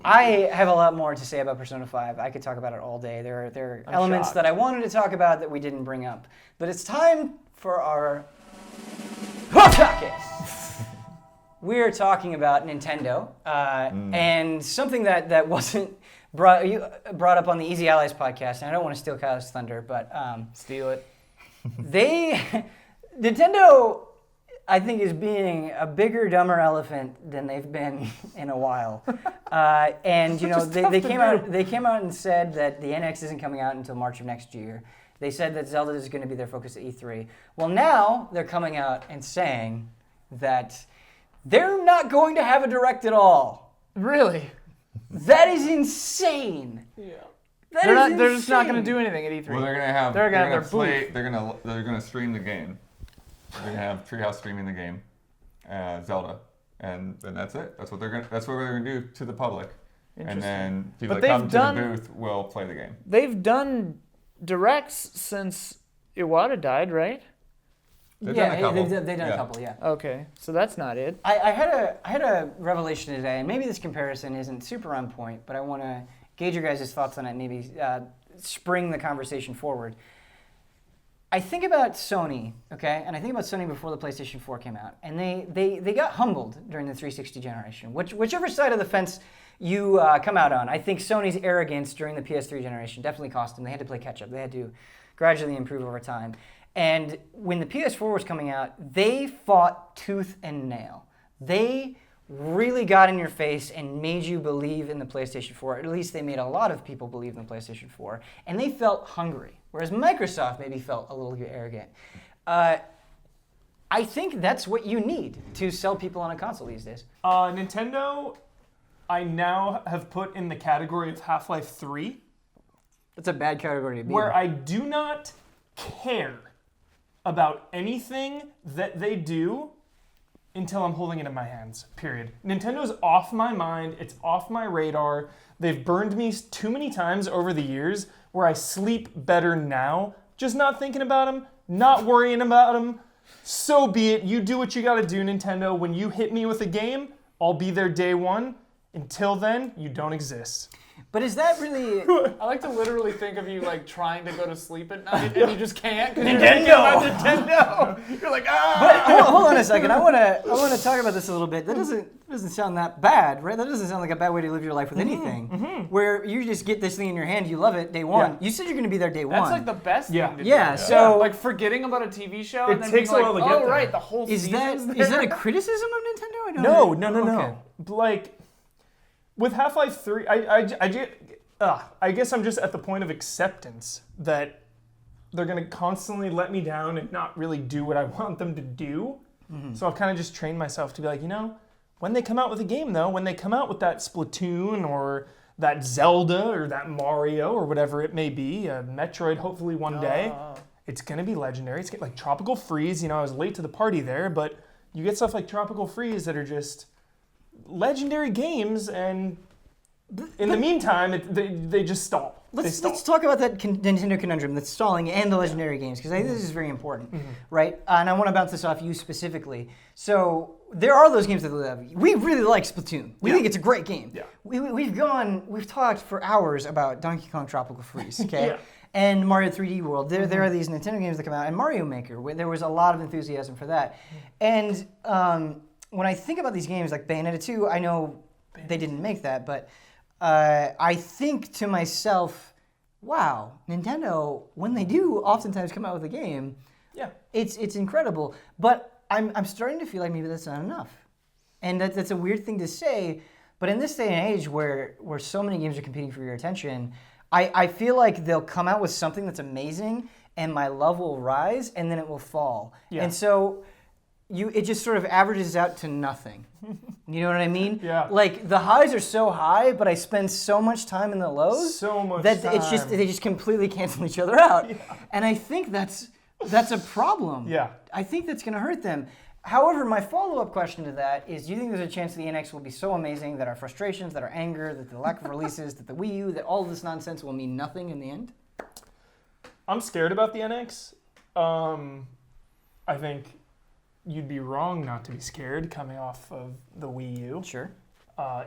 I have a lot more to say about Persona 5. I could talk about it all day. There are elements shocked that I wanted to talk about that we didn't bring up. But it's time for our HOTTAKE! We're talking about Nintendo and something that wasn't brought up on the Easy Allies podcast, and I don't want to steal Kyle's thunder, but steal it. Nintendo, I think, is being a bigger, dumber elephant than they've been in a while. And they came out and said that the NX isn't coming out until March of next year. They said that Zelda is going to be their focus at E3. Well, now they're coming out and saying that they're not going to have a Direct at all. Really? That is insane. Yeah. They're just not going to do anything at E3. Well, they're going to stream the game. They're going to have Treehouse streaming the game, Zelda, and then that's it. That's what they're going to do to the public. And then people that come to the booth will play the game. They've done Directs since Iwata died, right? They've done a couple, yeah. Okay, so that's not it. I had a revelation today, and maybe this comparison isn't super on point, but I want to gauge your guys' thoughts on it and maybe spring the conversation forward. I think about Sony, okay, and I think about Sony before the PlayStation 4 came out, and they got humbled during the 360 generation. Whichever side of the fence you come out on, I think Sony's arrogance during the PS3 generation definitely cost them. They had to play catch up. They had to gradually improve over time. And when the PS4 was coming out, they fought tooth and nail. They really got in your face and made you believe in the PlayStation 4. At least they made a lot of people believe in the PlayStation 4. And they felt hungry, whereas Microsoft maybe felt a little arrogant. I think that's what you need to sell people on a console these days. Nintendo, I now have put in the category of Half-Life 3. That's a bad category to be where in. I do not care about anything that they do until I'm holding it in my hands, period. Nintendo's off my mind. It's off my radar. They've burned me too many times over the years where I sleep better now, just not thinking about them, not worrying about them. So be it. You do what you gotta do, Nintendo. When you hit me with a game, I'll be there day one. Until then, you don't exist. But is that really? I like to literally think of you like trying to go to sleep at night and you just can't because you're thinking about Nintendo. You're like, ah. But hold on a second. I want to talk about this a little bit. That doesn't sound that bad, right? That doesn't sound like a bad way to live your life with anything. Where you just get this thing in your hand, you love it day one. You said you're going to be there day one. That's like the best thing to do. Yeah. So like forgetting about a TV show and then takes being a while like, to get oh there. right, the whole season's there. Is that a criticism of Nintendo? I don't know. No. Okay. Like with Half-Life 3, I guess I'm just at the point of acceptance that they're going to constantly let me down and not really do what I want them to do. So I've kind of just trained myself to be like, when they come out with a game though, when they come out with that Splatoon or that Zelda or that Mario or whatever it may be, a Metroid hopefully one day, it's going to be legendary. It's like Tropical Freeze. I was late to the party there, but you get stuff like Tropical Freeze that are just legendary games, and in the meantime, they just stall. Let's talk about that Nintendo conundrum, that's stalling and the legendary games, because I think this is very important, right? And I want to bounce this off you specifically. So there are those games that we love. We really like Splatoon. We think it's a great game. Yeah. We've talked for hours about Donkey Kong Tropical Freeze, okay? And Mario 3D World. There are these Nintendo games that come out, and Mario Maker, where there was a lot of enthusiasm for that. And when I think about these games, like Bayonetta 2, I know they didn't make that, but I think to myself, wow, Nintendo, when they do oftentimes come out with a game, it's incredible. But I'm starting to feel like maybe that's not enough. And that's a weird thing to say, but in this day and age where so many games are competing for your attention, I feel like they'll come out with something that's amazing and my love will rise and then it will fall. Yeah. And so it just sort of averages out to nothing. You know what I mean? Yeah. Like the highs are so high, but I spend so much time in the lows that they just completely cancel each other out. Yeah. And I think that's a problem. Yeah. I think that's going to hurt them. However, my follow-up question to that is, do you think there's a chance the NX will be so amazing that our frustrations, that our anger, that the lack of releases, that the Wii U, that all of this nonsense will mean nothing in the end? I'm scared about the NX. I think you'd be wrong not to be scared coming off of the Wii U. Sure.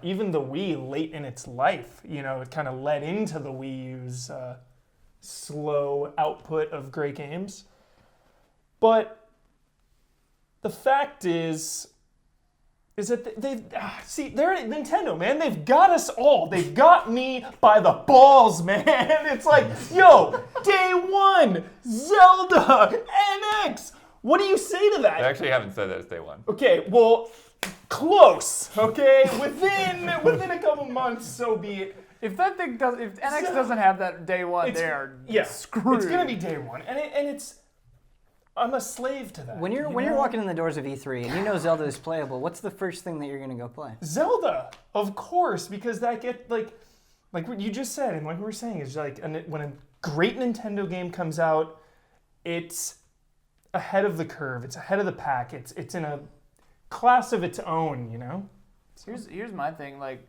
Even the Wii, late in its life, it kind of led into the Wii U's slow output of great games. But the fact is that they're Nintendo, man. They've got us all. They've got me by the balls, man. It's like, yo, day one, Zelda, NX. What do you say to that? I actually haven't said that it's day one. Okay, well, close. Okay, within a couple months, so be it. If NX doesn't have that day one, they are screwed. It's gonna be day one, and it's. I'm a slave to that. When you're walking in the doors of E3 and you know Zelda is playable, what's the first thing that you're gonna go play? Zelda, of course, because that like what you just said and like we were saying is like when a great Nintendo game comes out, it's ahead of the curve. It's ahead of the pack. It's in a class of its own, Here's my thing. Like,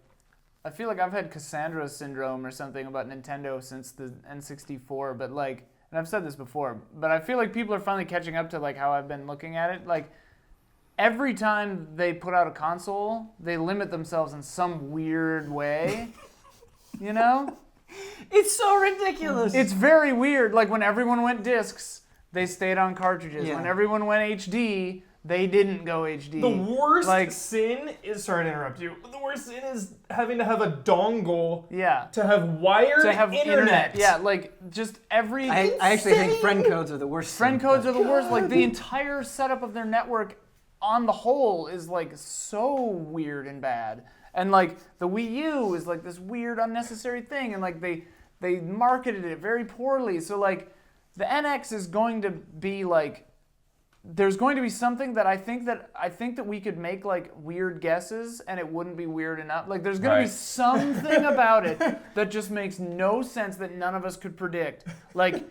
I feel like I've had Cassandra syndrome or something about Nintendo since the N64, but like. And I've said this before, but I feel like people are finally catching up to like how I've been looking at it. Like every time they put out a console, they limit themselves in some weird way. It's so ridiculous. It's very weird. Like when everyone went discs, they stayed on cartridges. Yeah. When everyone went HD, they didn't go HD. The worst sin is, sorry to interrupt you, but the worst sin is having to have a dongle to have wired internet. Yeah, like just every... I actually think friend codes are the worst. Friend codes are the worst. Like the entire setup of their network on the whole is like so weird and bad. And like the Wii U is like this weird unnecessary thing, and like they marketed it very poorly. So like the NX is going to be like... There's going to be something that I think that we could make like weird guesses and it wouldn't be weird enough. Like there's going to be something about it that just makes no sense that none of us could predict. Like,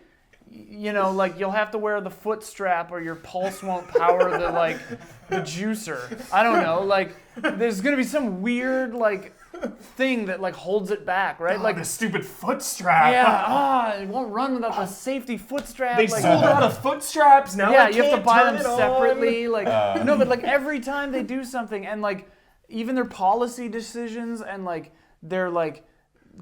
like you'll have to wear the foot strap or your pulse won't power the juicer. I don't know. Like there's going to be some weird like thing that like holds it back, right? Like the stupid foot strap. Yeah, it won't run without the safety foot strap. They sold out of foot straps now. Yeah, you have to buy them separately. Like no, but like every time they do something, and like even their policy decisions and like their like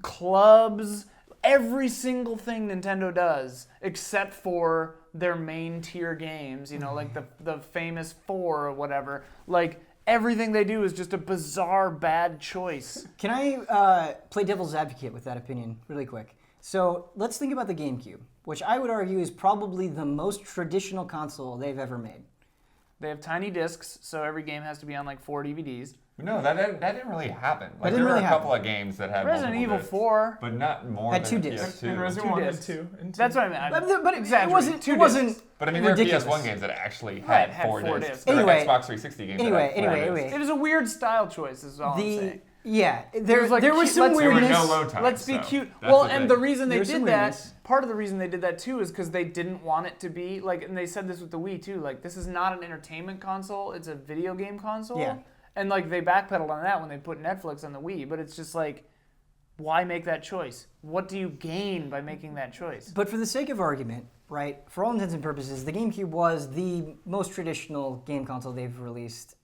clubs, every single thing Nintendo does except for their main tier games, you know, like the famous 4 or whatever, like everything they do is just a bizarre bad choice. Can I play devil's advocate with that opinion really quick? So let's think about the GameCube, which I would argue is probably the most traditional console they've ever made. They have tiny discs, so every game has to be on like 4 DVDs. No, that didn't really happen. Like didn't there were really a couple of games that had Resident Evil discs, 4, but not more had than 2 a discs. PS2. And Resident 2 Evil discs. 2. That's what I mean. But it wasn't. But I mean, there are ridiculous. PS1 games that actually Right, had 4 discs. discs. There Anyway, were Xbox 360 games that had 4 discs. It was a weird style choice, is all I'm saying. Yeah, There was, like, there was some let's- There were weirdness. no load times. Let's be so cute. that's Well, the and thing. the reason they There's some did that, weirdness. part of the reason they did that too is because they didn't want it to be like, and they said this with the Wii too, like this is not an entertainment console, it's a video game console. Yeah. And like they backpedaled on that when they put Netflix on the Wii, but it's just like, why make that choice? What do you gain by making that choice? But for the sake of argument, right, for all intents and purposes, the GameCube was the most traditional game console they've released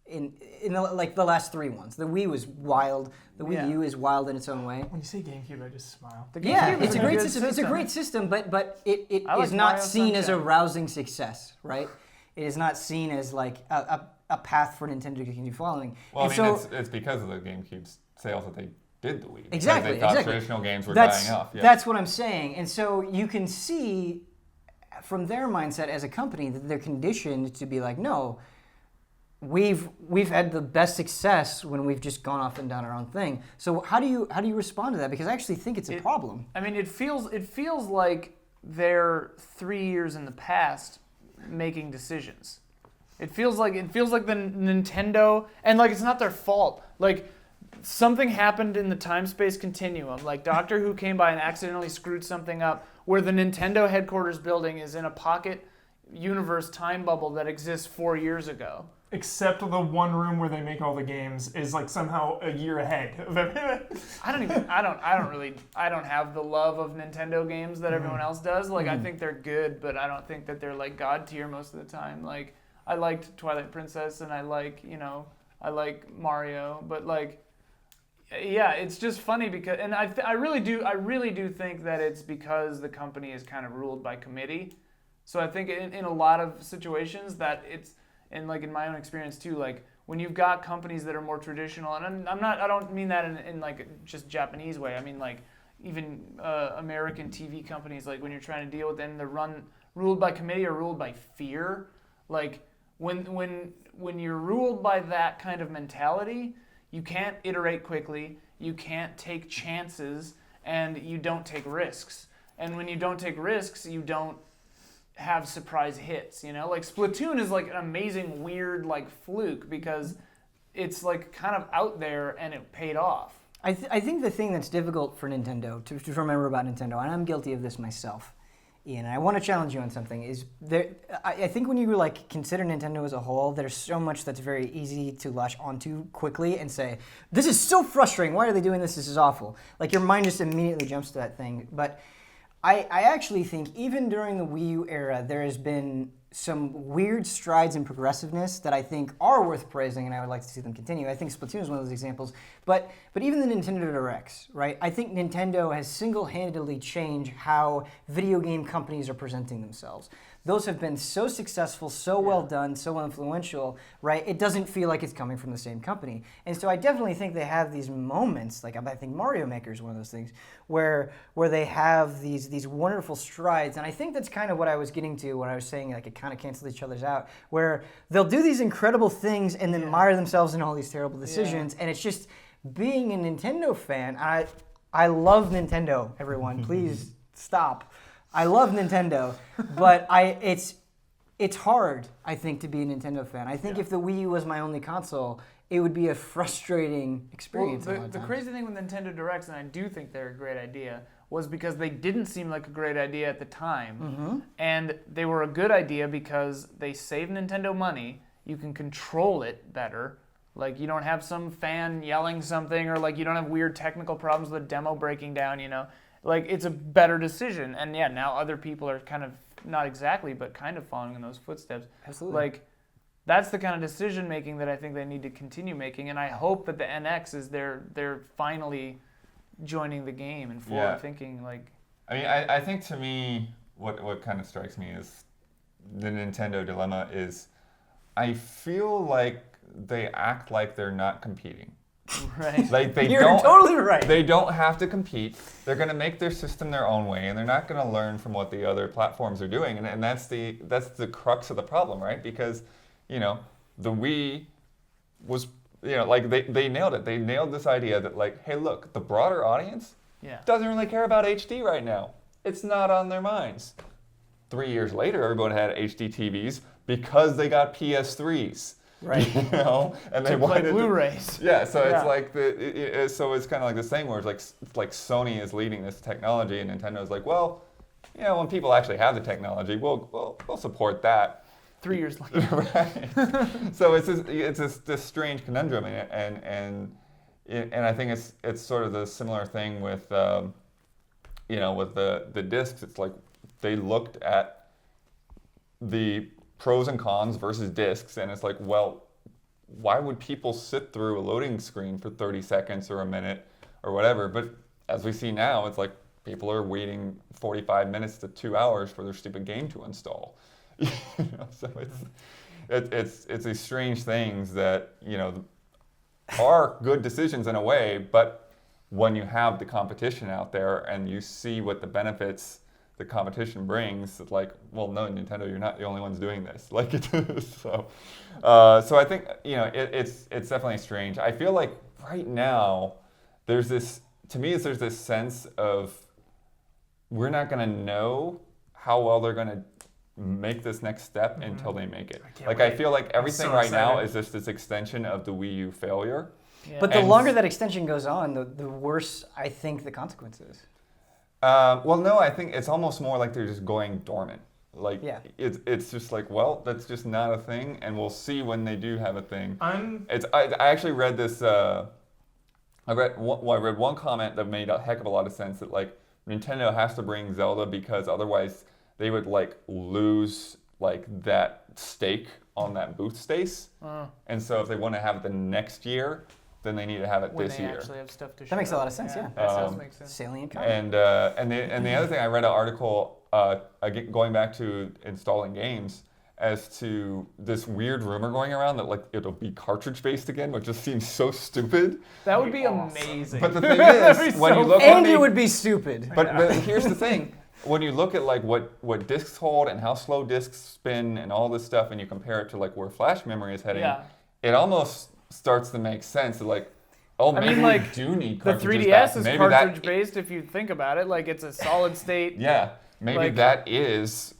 in the last 3 ones. The Wii was wild. The Wii U is wild in its own way. When you say GameCube, I just smile. The Yeah, GameCube it's is a great good system. It's a great system, but it I like is not Mario seen as a Sunshine. rousing success, right? It is not seen as like a path for Nintendo to continue following. Well, And I mean, so, it's because of the GameCube's sales that they did the Wii. Because Exactly, they thought exactly. traditional games were that's dying off. Yeah. that's what I'm saying. And so you can see from their mindset as a company that they're conditioned to be like, no, we've had the best success when we've just gone off and done our own thing. So how do you respond to that? Because I actually think it's a problem. I mean, it feels like they're 3 years in the past making decisions. It feels like the Nintendo, and like it's not their fault. Like something happened in the time-space continuum. Like Doctor Who came by and accidentally screwed something up, where the Nintendo headquarters building is in a pocket universe time bubble that exists 4 years ago. Except the one room where they make all the games is like somehow a year ahead of everything. I don't have the love of Nintendo games that everyone else does. Like I think they're good, but I don't think that they're like God tier most of the time. Like I liked Twilight Princess and I like Mario, but like yeah, it's just funny because, and I really do think that it's because the company is kind of ruled by committee. So I think in a lot of situations that it's, and like in my own experience too, like when you've got companies that are more traditional, and I don't mean that in like just Japanese way. I mean like even American TV companies, like when you're trying to deal with them, they're ruled by committee or ruled by fear. Like when you're ruled by that kind of mentality, you can't iterate quickly, you can't take chances, and you don't take risks. And when you don't take risks, you don't have surprise hits, you know? Like Splatoon is like an amazing, weird like fluke because it's like kind of out there and it paid off. I think the thing that's difficult for Nintendo to remember about Nintendo, and I'm guilty of this myself, Ian, and I want to challenge you on something, is there. I think when you like consider Nintendo as a whole, there's so much that's very easy to latch onto quickly and say, this is so frustrating, why are they doing this, this is awful. Like your mind just immediately jumps to that thing. But I actually think even during the Wii U era, there has been some weird strides in progressiveness that I think are worth praising, and I would like to see them continue. I think Splatoon is one of those examples. But even the Nintendo Directs, right? I think Nintendo has single-handedly changed how video game companies are presenting themselves. Those have been so successful, so well done, so influential, right? It doesn't feel like it's coming from the same company. And so I definitely think they have these moments, like I think Mario Maker is one of those things, where they have these wonderful strides. And I think that's kind of what I was getting to when I was saying like it kind of cancels each other's out, where they'll do these incredible things and then mire themselves in all these terrible decisions. And it's just being a Nintendo fan. I love Nintendo, everyone. Please stop. I love Nintendo, but it's hard, I think, to be a Nintendo fan. I think if the Wii U was my only console, it would be a frustrating experience. Well, the crazy thing with Nintendo Directs, and I do think they're a great idea, was because they didn't seem like a great idea at the time. And they were a good idea because they save Nintendo money, you can control it better. Like, you don't have some fan yelling something, or like you don't have weird technical problems with the demo breaking down, you know? Like, it's a better decision. And yeah, now other people are kind of, not exactly, but kind of following in those footsteps. Absolutely. Like, that's the kind of decision making that I think they need to continue making, and I hope that the NX is they're finally joining the game and forward thinking. Like, I mean, I think to me, what kind of strikes me is the Nintendo dilemma is, I feel like they act like they're not competing. Right. Like You're totally right. They don't have to compete. They're going to make their system their own way, and they're not going to learn from what the other platforms are doing. And that's the crux of the problem, right? Because, you know, the Wii was, you know, like they nailed it. They nailed this idea that, like, hey, look, the broader audience doesn't really care about HD right now. It's not on their minds. 3 years later, everyone had HD TVs because they got PS3s. Right. You know, and they wanted play Blu-rays. Yeah, so it's like so it's kind of like this thing where it's like Sony is leading this technology, and Nintendo is like, well, you know, when people actually have the technology, we'll support that. 3 years later. Right. So it's this strange conundrum, and I think it's sort of the similar thing with you know, with the discs. It's like they looked at the pros and cons versus discs, and it's like, well, why would people sit through a loading screen for 30 seconds or a minute or whatever? But as we see now, it's like people are waiting 45 minutes to 2 hours for their stupid game to install. You know, so it's these strange things that, you know, are good decisions in a way, but when you have the competition out there and you see what the benefits the competition brings, it's like, well, no, Nintendo, you're not the only ones doing this. Like it is. So I think, you know, it's definitely strange. I feel like right now there's this sense of we're not going to know how well they're going to make this next step until they make it. I feel like everything right now is just this extension of the Wii U failure. Yeah. But the longer that extension goes on, the worse I think the consequences. Well, no, I think it's almost more like they're just going dormant. Like, it's just like, well, that's just not a thing, and we'll see when they do have a thing. I actually read this. I read one comment that made a heck of a lot of sense, that like Nintendo has to bring Zelda because otherwise they would like lose like that stake on that booth space. And so if they want to have it the next year, then they need to have it this year. Actually have stuff to show. That makes a lot of sense. Yeah. That does make sense. Salient content. And the other thing, I read an article going back to installing games, as to this weird rumor going around that like it'll be cartridge based again, which just seems so stupid. That would be amazing. But the thing is, when you look, and it would be stupid. But here's the thing. When you look at like what discs hold and how slow discs spin and all this stuff, and you compare it to like where flash memory is heading, it almost starts to make sense. Like, oh, maybe we do need cartridges. The 3DS is cartridge based if you think about it. Like, it's a solid state. Yeah, maybe like, that is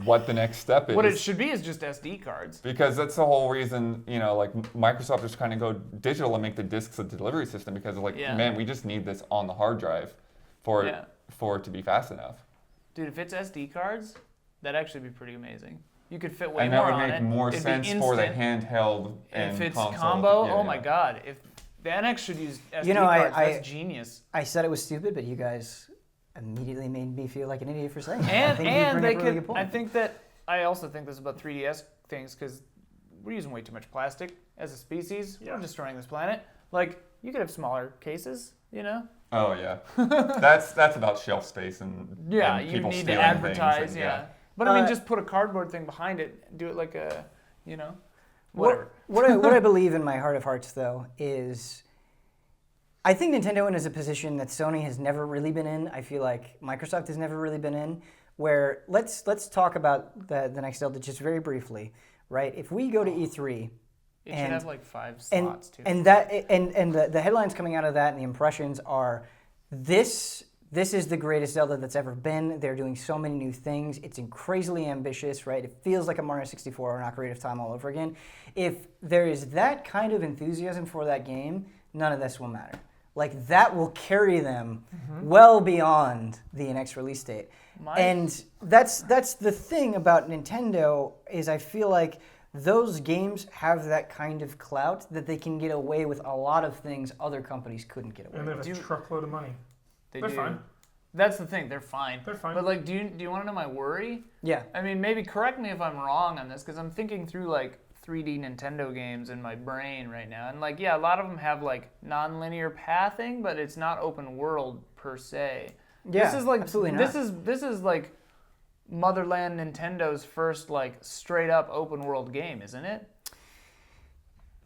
what the next step is. What it should be is just SD cards. Because that's the whole reason, you know, like Microsoft is trying to go digital and make the discs a delivery system, because like, man, we just need this on the hard drive for it to be fast enough. Dude, if it's SD cards, that'd actually be pretty amazing. You could fit way more on it. And that would make more sense for the handheld and if it's console. Combo, oh my god. If the NX should use SD cards, that's genius. I said it was stupid, but you guys immediately made me feel like an idiot for saying it. I also think this about 3DS things, because we're using way too much plastic as a species. We're destroying this planet. Like, you could have smaller cases, you know? Oh yeah, that's about shelf space and you need to advertise, But I mean, just put a cardboard thing behind it. Do it like a, you know, whatever. What I believe in my heart of hearts, though, is I think Nintendo is a position that Sony has never really been in. I feel like Microsoft has never really been in. Where let's talk about the next Zelda just very briefly, right? If we go to E3. It should have like 5 slots too. And the headlines coming out of that and the impressions are, this is the greatest Zelda that's ever been. They're doing so many new things. It's crazily ambitious, right? It feels like a Mario 64 or an Ocarina of Time all over again. If there is that kind of enthusiasm for that game, none of this will matter. Like, that will carry them well beyond the NX release date. And that's the thing about Nintendo, is I feel like those games have that kind of clout that they can get away with a lot of things other companies couldn't get away with. And they have a truckload of money. They're fine. That's the thing. They're fine. They're fine. But like, do you want to know my worry? Yeah. I mean, maybe correct me if I'm wrong on this, because I'm thinking through like 3D Nintendo games in my brain right now. And like, yeah, a lot of them have like non-linear pathing, but it's not open world per se. Yeah, this is like absolutely not. This is like Motherland Nintendo's first like straight up open world game, isn't it?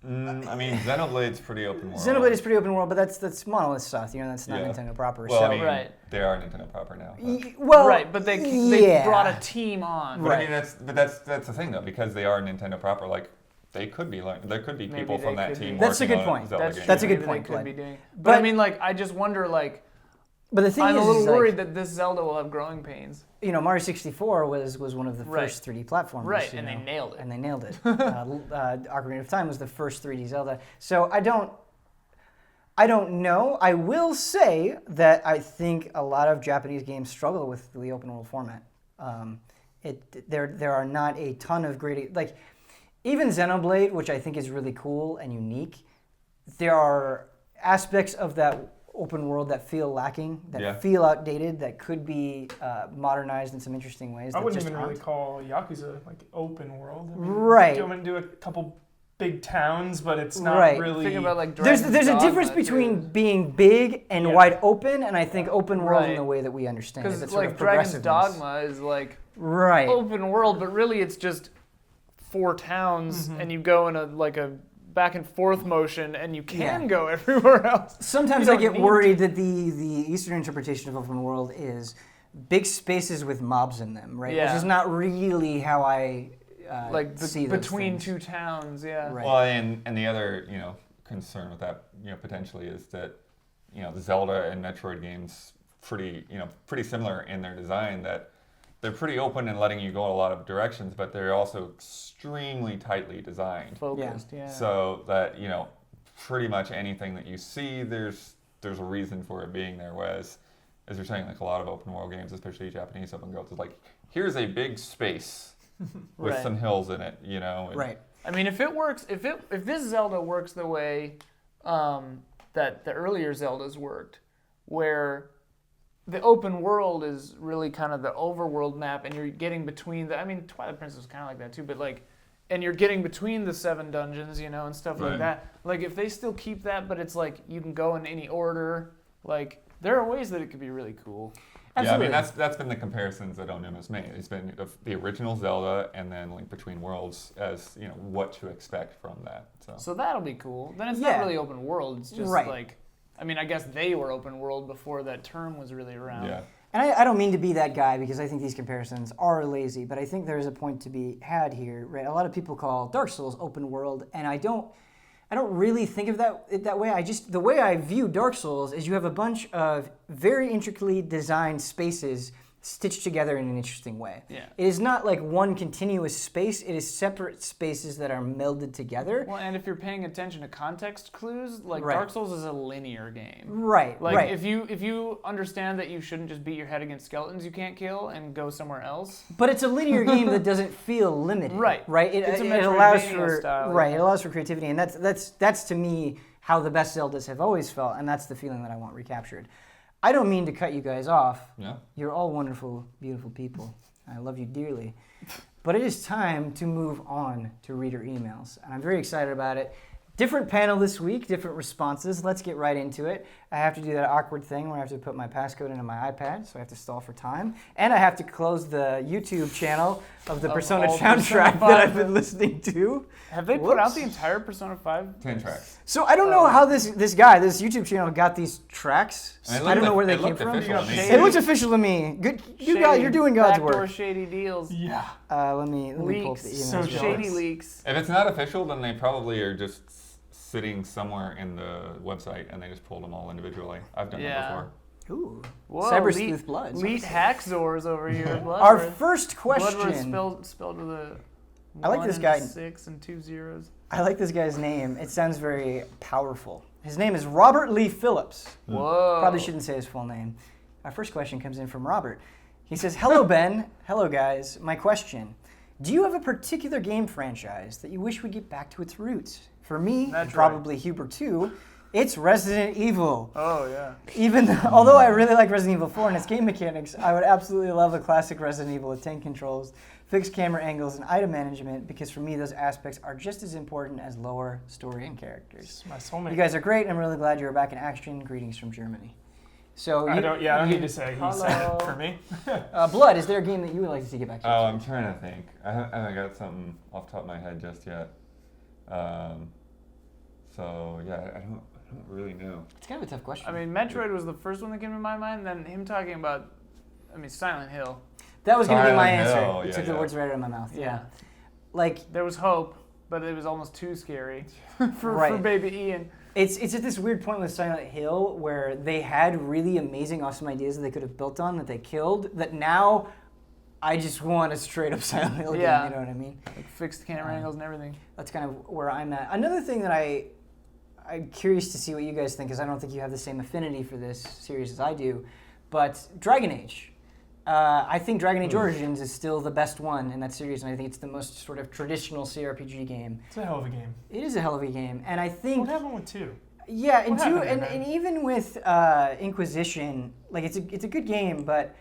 I mean, Xenoblade's pretty open world. Xenoblade is pretty open world, but that's Monolith stuff. That's not Nintendo proper. Well, so I mean, right. they are Nintendo proper now. Right, but they brought a team on. But I mean, that's the thing though, because they are Nintendo proper. Like, there could be people from that team. That's a good point. That's a good point. Could be doing. But I mean, like, I just wonder, like. But the thing I'm is, a little worried that this Zelda will have growing pains. Mario 64 was one of the first 3D platformers. Right, and they nailed it. And they nailed it. Ocarina of Time was the first 3D Zelda. So I don't know. I will say that I think a lot of Japanese games struggle with the open world format. There are not a ton of great, like, even Xenoblade, which I think is really cool and unique, there are aspects of that open world that feel lacking, that feel outdated, that could be modernized in some interesting ways. I wouldn't even really call Yakuza like open world. I mean, right. I'm gonna do a couple big towns, but it's not really. Think about like there's a difference between being big and wide open, and I think open world in the way that we understand it. Because like Dragon's Dogma is like open world, but really it's just 4 towns, and you go in a back and forth motion, and you can go everywhere else. Sometimes I get worried that the Eastern interpretation of open world is big spaces with mobs in them, right? Which is not really how I see those between things. 2 towns, Right. Well, and the other concern with that potentially is that the Zelda and Metroid games pretty similar in their design, that they're pretty open and letting you go in a lot of directions, but they're also extremely tightly designed. Focused, So that, pretty much anything that you see, there's a reason for it being there. Whereas, as you're saying, like a lot of open world games, especially Japanese open worlds, is like, here's a big space with some hills in it, Right. I mean, if it works, if this Zelda works the way that the earlier Zeldas worked, where the open world is really kind of the overworld map, and you're getting between Twilight Princess was kind of like that too, but and you're getting between the 7 dungeons, and stuff like that. Like, if they still keep that, but it's like you can go in any order, like, there are ways that it could be really cool. Absolutely. Yeah, I mean, that's been the comparisons that Onimus's made. It's been the original Zelda and then Link Between Worlds as, what to expect from that. So that'll be cool. Then it's not really open world, it's just like, I mean, I guess they were open world before that term was really around. Yeah. And I don't mean to be that guy, because I think these comparisons are lazy, but I think there's a point to be had here, right? A lot of people call Dark Souls open world, and I don't really think of it that way. The way I view Dark Souls is you have a bunch of very intricately designed spaces stitched together in an interesting way. Yeah. It is not like one continuous space. It is separate spaces that are melded together. Well, and if you're paying attention to context clues, like Dark Souls is a linear game. Right. Like if you understand that you shouldn't just beat your head against skeletons you can't kill and go somewhere else. But it's a linear game that doesn't feel limited. Right. It's it allows for style, It allows for creativity, and that's to me how the best Zeldas have always felt, and that's the feeling that I want recaptured. I don't mean to cut you guys off. Yeah. You're all wonderful, beautiful people. I love you dearly. But it is time to move on to reader emails, and I'm very excited about it. Different panel this week, different responses. Let's get right into it. I have to do that awkward thing where I have to put my passcode into my iPad, so I have to stall for time. And I have to close the YouTube channel of the Persona soundtrack that I've been listening to. Have they put out the entire Persona 5? 10 tracks. So I don't know how this YouTube channel got these tracks. I don't know where they came from. It looks official to me. Good, you're doing God's work. Backdoor shady deals. Yeah. Let me pull up the emails. So shady leaks. If it's not official, then they probably are just sitting somewhere in the website, and they just pulled them all individually. I've done that before. Ooh. Whoa, Cyber Sleuth Blood. Elite Hackzors over here. Our first question. Bloodworth spelled with a I like this guy. 6 and 2 zeros. I like this guy's name. It sounds very powerful. His name is Robert Lee Phillips. Whoa. Probably shouldn't say his full name. Our first question comes in from Robert. He says, "Hello, Ben. Hello, guys. My question. Do you have a particular game franchise that you wish would get back to its roots? For me, Metroid. probably Huber 2. It's Resident Evil. Oh, yeah. Although I really like Resident Evil 4 and its game mechanics, I would absolutely love a classic Resident Evil with tank controls, fixed camera angles, and item management, because for me those aspects are just as important as lore, story, and characters. My soulmate. You guys are great, and I'm really glad you're back in action. Greetings from Germany. So I don't need to say he said it for me. Blood, is there a game that you would like to see get back to? Oh, I'm trying to think. I haven't got something off the top of my head just yet. So yeah, I don't really know. It's kind of a tough question. I mean, Metroid was the first one that came to my mind, then him talking about, Silent Hill. That was going to be my Silent answer. Hill, You yeah, took the yeah. words right out of my mouth. Yeah. Like, There was hope, but it was almost too scary for Right. baby Ian. it's at this weird point with Silent Hill where they had really amazing, awesome ideas that they could have built on that they killed, that now I just want a straight up Silent Hill game, you know what I mean? Like fixed camera angles and everything. That's kind of where I'm at. Another thing that I'm curious to see what you guys think, because I don't think you have the same affinity for this series as I do, but Dragon Age. I think Dragon Age Origins is still the best one in that series, and I think it's the most sort of traditional CRPG game. It's a hell of a game. It is a hell of a game, and I think... What happened with 2? Yeah, and What two, happened there, and man? even with Inquisition, like it's a good game, but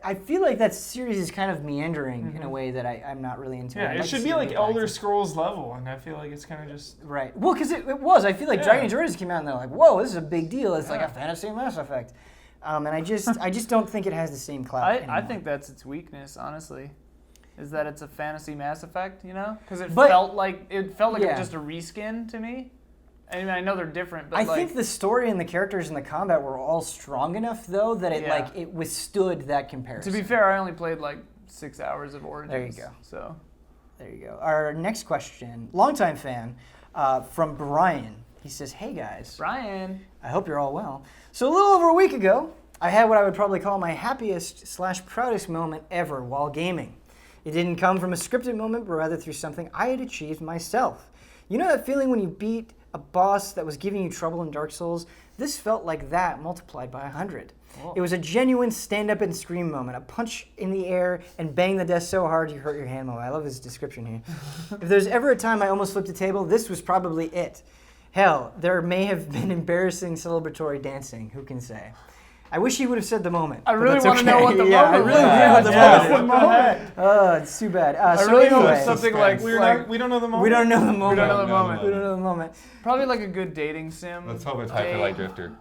I feel like that series is kind of meandering in a way that I'm not really into. Yeah, I'd it like to should see be them like get back Elder to- Scrolls level, and I feel like it's kind of just... Right. Well, because it was. I feel like Yeah. Dragon Age Origins came out and they're like, whoa, this is a big deal. It's like Yeah. a fantasy Mass Effect. And I just don't think it has the same clout I anymore. think that's its weakness, honestly, is that it's a fantasy Mass Effect, Because it But- felt like it Yeah. was just a reskin to me. I mean, I know they're different, but I think the story and the characters and the combat were all strong enough, though, that it Yeah. it withstood that comparison. to be fair, I only played like 6 hours of Origins. There you go. So There you go. Our next question, longtime fan, from Brian. He says, "Hey guys, Brian, I hope you're all well. So a little over a week ago, I had what I would probably call my happiest/proudest moment ever while gaming. It didn't come from a scripted moment, but rather through something I had achieved myself. You know that feeling when you beat a boss that was giving you trouble in Dark Souls? This felt like that multiplied by 100. Whoa. It was a genuine stand-up and scream moment, a punch in the air and bang the desk so hard you hurt your hand moment." I love his description here. "If there's ever a time I almost flipped a table, this was probably it. Hell, there may have been embarrassing celebratory dancing, who can say? I wish he would have said the moment. I but really that's want to know okay. what the Yeah, moment I really was. do know what the Yeah, moment what the heck? Oh, it's too bad. I So really hope anyway, it's something like We don't know the moment. we don't know the moment. We don't know the moment. We don't know the moment. Probably like a good dating sim. Let's hope it's game. Hyperlight Drifter.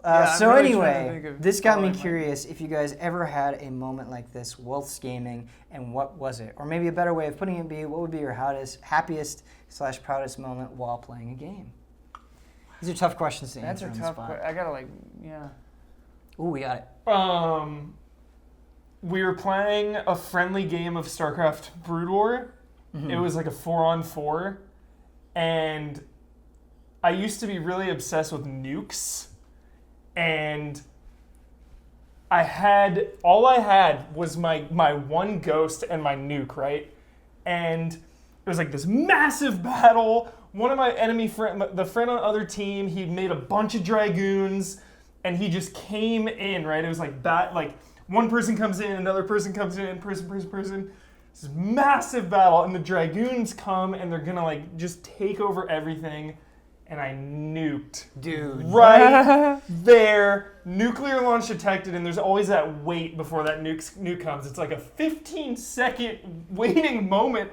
Yeah, I'm So really trying to anyway, think of this got me following my- curious if you guys ever had a moment like this whilst gaming, and what was it? Or maybe a better way of putting it would be, what would be your happiest/proudest moment while playing a game? These are tough questions to That's answer a on the tough spot. question. I gotta yeah. Ooh, we got it. We were playing a friendly game of StarCraft Brood War. It was like a 4-on-4, and I used to be really obsessed with nukes, and all I had was my one ghost and my nuke, right? And it was like this massive battle. One of my enemy the friend on the other team, he made a bunch of dragoons, and he just came in, right? It was like one person comes in, another person comes in, person. This massive battle, and the dragoons come, and they're gonna like just take over everything, and I nuked. Dude. Right there, nuclear launch detected, and there's always that wait before that nuke comes. It's like a 15-second waiting moment.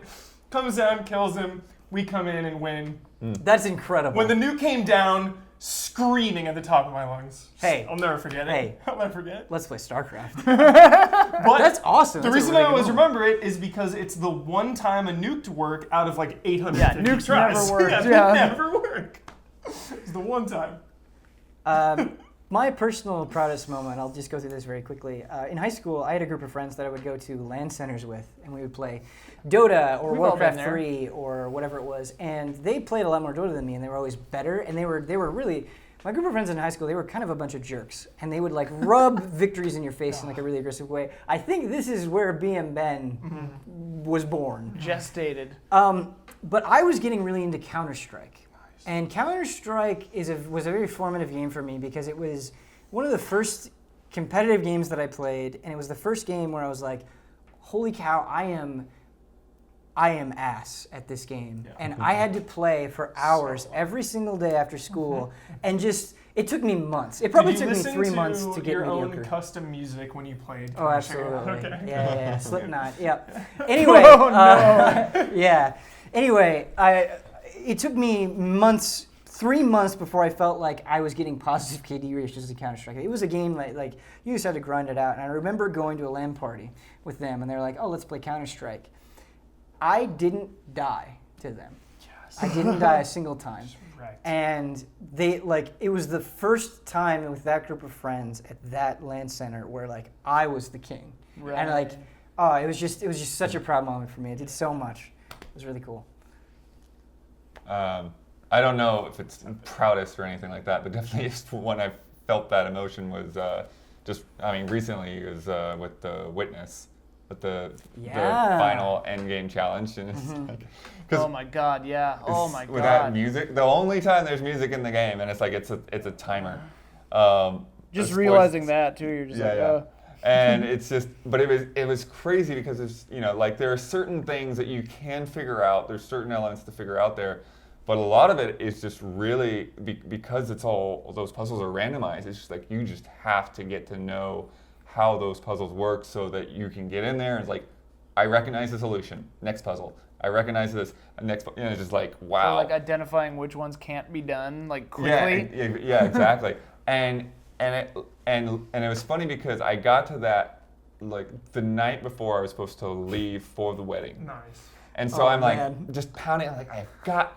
Comes down, kills him. We come in and win. That's incredible. When the nuke came down, screaming at the top of my lungs. Hey. I'll never forget it. Hey. I'll never forget. Let's play StarCraft. But That's awesome. the That's a reason really I good always moment. remember it is because it's the one time a nuke to work out of like 800 nukes tries. never work, Yeah, yeah. They never work. It's the one time. My personal proudest moment, I'll just go through this very quickly. In high school, I had a group of friends that I would go to LAN centers with, and we would play Dota or We've all been Warcraft there. 3 or whatever it was. And they played a lot more Dota than me, and they were always better. And they were really, my group of friends in high school, they were kind of a bunch of jerks. And they would like rub victories in your face in like a really aggressive way. I think this is where BM Ben was born. Gestated. But I was getting really into Counter-Strike. And Counter-Strike was a very formative game for me because it was one of the first competitive games that I played, and it was the first game where I was like, holy cow, I am I am ass at this game. And I had to play for hours every single day after school. And just, it took me months. It probably took me 3 months to get your mediocre. own custom music when you played? Oh, absolutely. Okay. Yeah. Slipknot. Yep. Anyway. Oh, no. Yeah. Anyway, it took me months, 3 months before I felt like I was getting positive KD ratios in Counter-Strike. It was a game like you just had to grind it out. And I remember going to a LAN party with them, and they're like, "Oh, let's play Counter-Strike." I didn't die to them. Yes. I didn't die a single time. Right. And it was the first time with that group of friends at that LAN center where I was the king. Right. And it was just such a proud moment for me. I did so much. It was really cool. I don't know if it's proudest or anything like that, but definitely just when I felt that emotion was recently it was with the Witness. With the final endgame challenge, and it's oh my god, yeah. Oh my god. With that music, the only time there's music in the game, and it's a timer. Just realizing that too, you're just oh. And it's just, but it was crazy because it's there are certain things that you can figure out. There's certain elements to figure out there, but a lot of it is just really because it's all those puzzles are randomized. It's just you just have to get to know how those puzzles work so that you can get in there and it's I recognize the solution. Next puzzle. I recognize this. Next, it's just wow. So identifying which ones can't be done quickly. Yeah, exactly. and it was funny because I got to that the night before I was supposed to leave for the wedding. Nice. And so I'm just pounding. I'm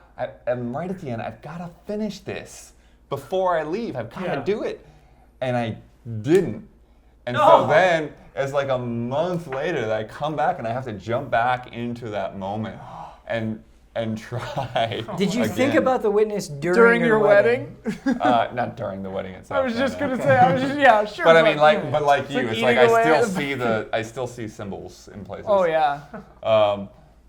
I'm right at the end. I've got to finish this before I leave. I've got to do it, and I didn't. And so then, it's a month later that I come back and I have to jump back into that moment and try. Did you think about the Witness during your wedding? Not during the wedding itself. I was just gonna say, sure. But I mean, but like you, it's I still see symbols in places. Oh yeah.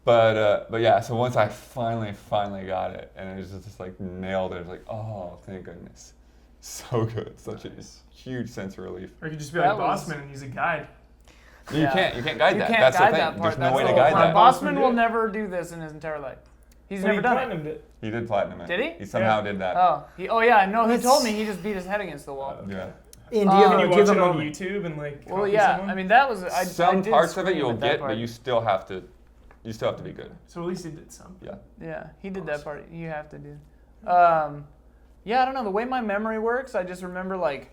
But yeah. So once I finally got it, and it was just nailed it. It was oh, thank goodness. So good, such a huge sense of relief. Or you could just be like Bossman and use a guide. You can't guide that. Can't That's guide the thing. that part. There's no way to guide that. Bossman will never do this in his entire life. He's never done it. He did platinum it. Did he? He somehow did that. Oh yeah, no, he told me he just beat his head against the wall. Yeah. Can you watch it on YouTube and Well, yeah. someone? I mean, that was some parts of it you'll get, but you still have to be good. So at least he did some. Yeah. Yeah, he did that part. You have to do. Yeah, I don't know. The way my memory works, I just remember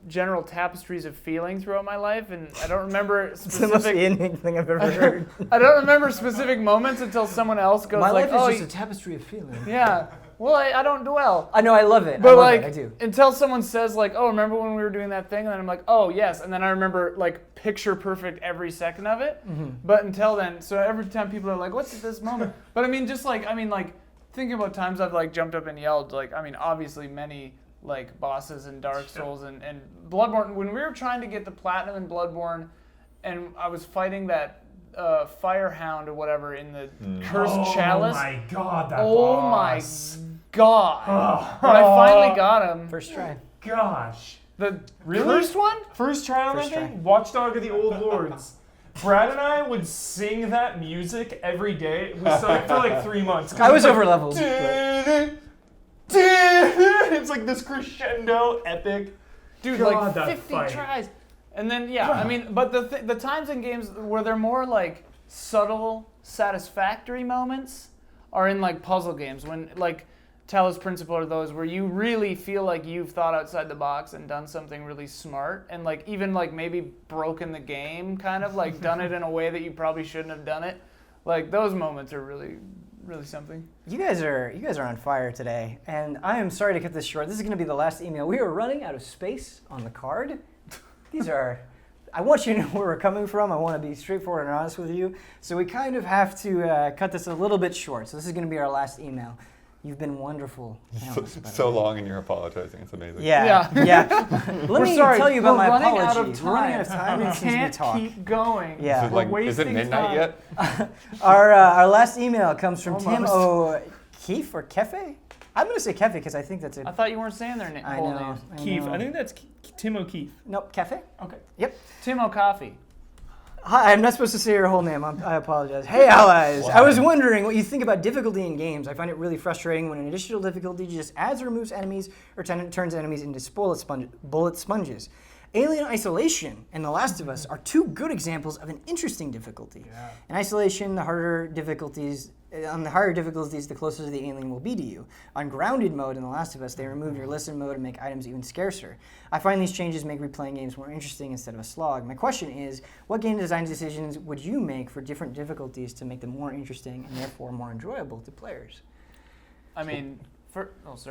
general tapestries of feeling throughout my life, and I don't remember specific. It's the most alienating thing I've ever heard. I don't remember specific moments until someone else goes my life is just a tapestry of feeling. Yeah. Well, I don't dwell. I know, I love it. But I do. Until someone says oh, remember when we were doing that thing? And then I'm like, oh yes. And then I remember picture perfect every second of it. Mm-hmm. But until then, so every time people are like, what's this moment? But I mean, just thinking about times I've jumped up and yelled, obviously many bosses in Dark Souls and Bloodborne. When we were trying to get the platinum in Bloodborne, and I was fighting that Firehound or whatever in the Cursed Chalice. Oh my god, that Oh boss. my god. When I finally got him. First try. Gosh. The Really? first one? First try on that thing? Watchdog of the Old Lords. Brad and I would sing that music every day. We sung it for 3 months. I was over leveled. It's this crescendo epic. Dude, God, that 50 fight. tries. And then, I mean, but the times in games where they're more subtle, satisfactory moments are in puzzle games. When Talos Principle are those where you really feel you've thought outside the box and done something really smart and even maybe broken the game, kind of done it in a way that you probably shouldn't have done it. Those moments are really, really something. You guys are on fire today, and I am sorry to cut this short. This is going to be the last email. We are running out of space on the card. I want you to know where we're coming from. I want to be straightforward and honest with you. So we kind of have to cut this a little bit short. So this is going to be our last email. You've been wonderful. So long and you're apologizing. It's amazing. Yeah. Let me tell you about my apology. We're running out of time. We can't keep going. Yeah. Is it midnight yet? Our last email comes from Tim O'Keefe or Kefe? I'm going to say Kefe because I think that's it. I thought you weren't saying their whole names. Keefe. I think that's Tim O'Keefe. Nope, Kefe. Okay. Yep. Tim O'Coffee. Hi, I'm not supposed to say your whole name. I apologize. Hey, allies. I was wondering what you think about difficulty in games. I find it really frustrating when an additional difficulty just adds or removes enemies or turns enemies into bullet sponges. Alien Isolation and The Last of Us are two good examples of an interesting difficulty. Yeah. In Isolation, on the higher difficulties, the closer the alien will be to you. On Grounded mode in The Last of Us, they remove your listen mode and make items even scarcer. I find these changes make replaying games more interesting instead of a slog. My question is, what game design decisions would you make for different difficulties to make them more interesting and therefore more enjoyable to players? I mean, I was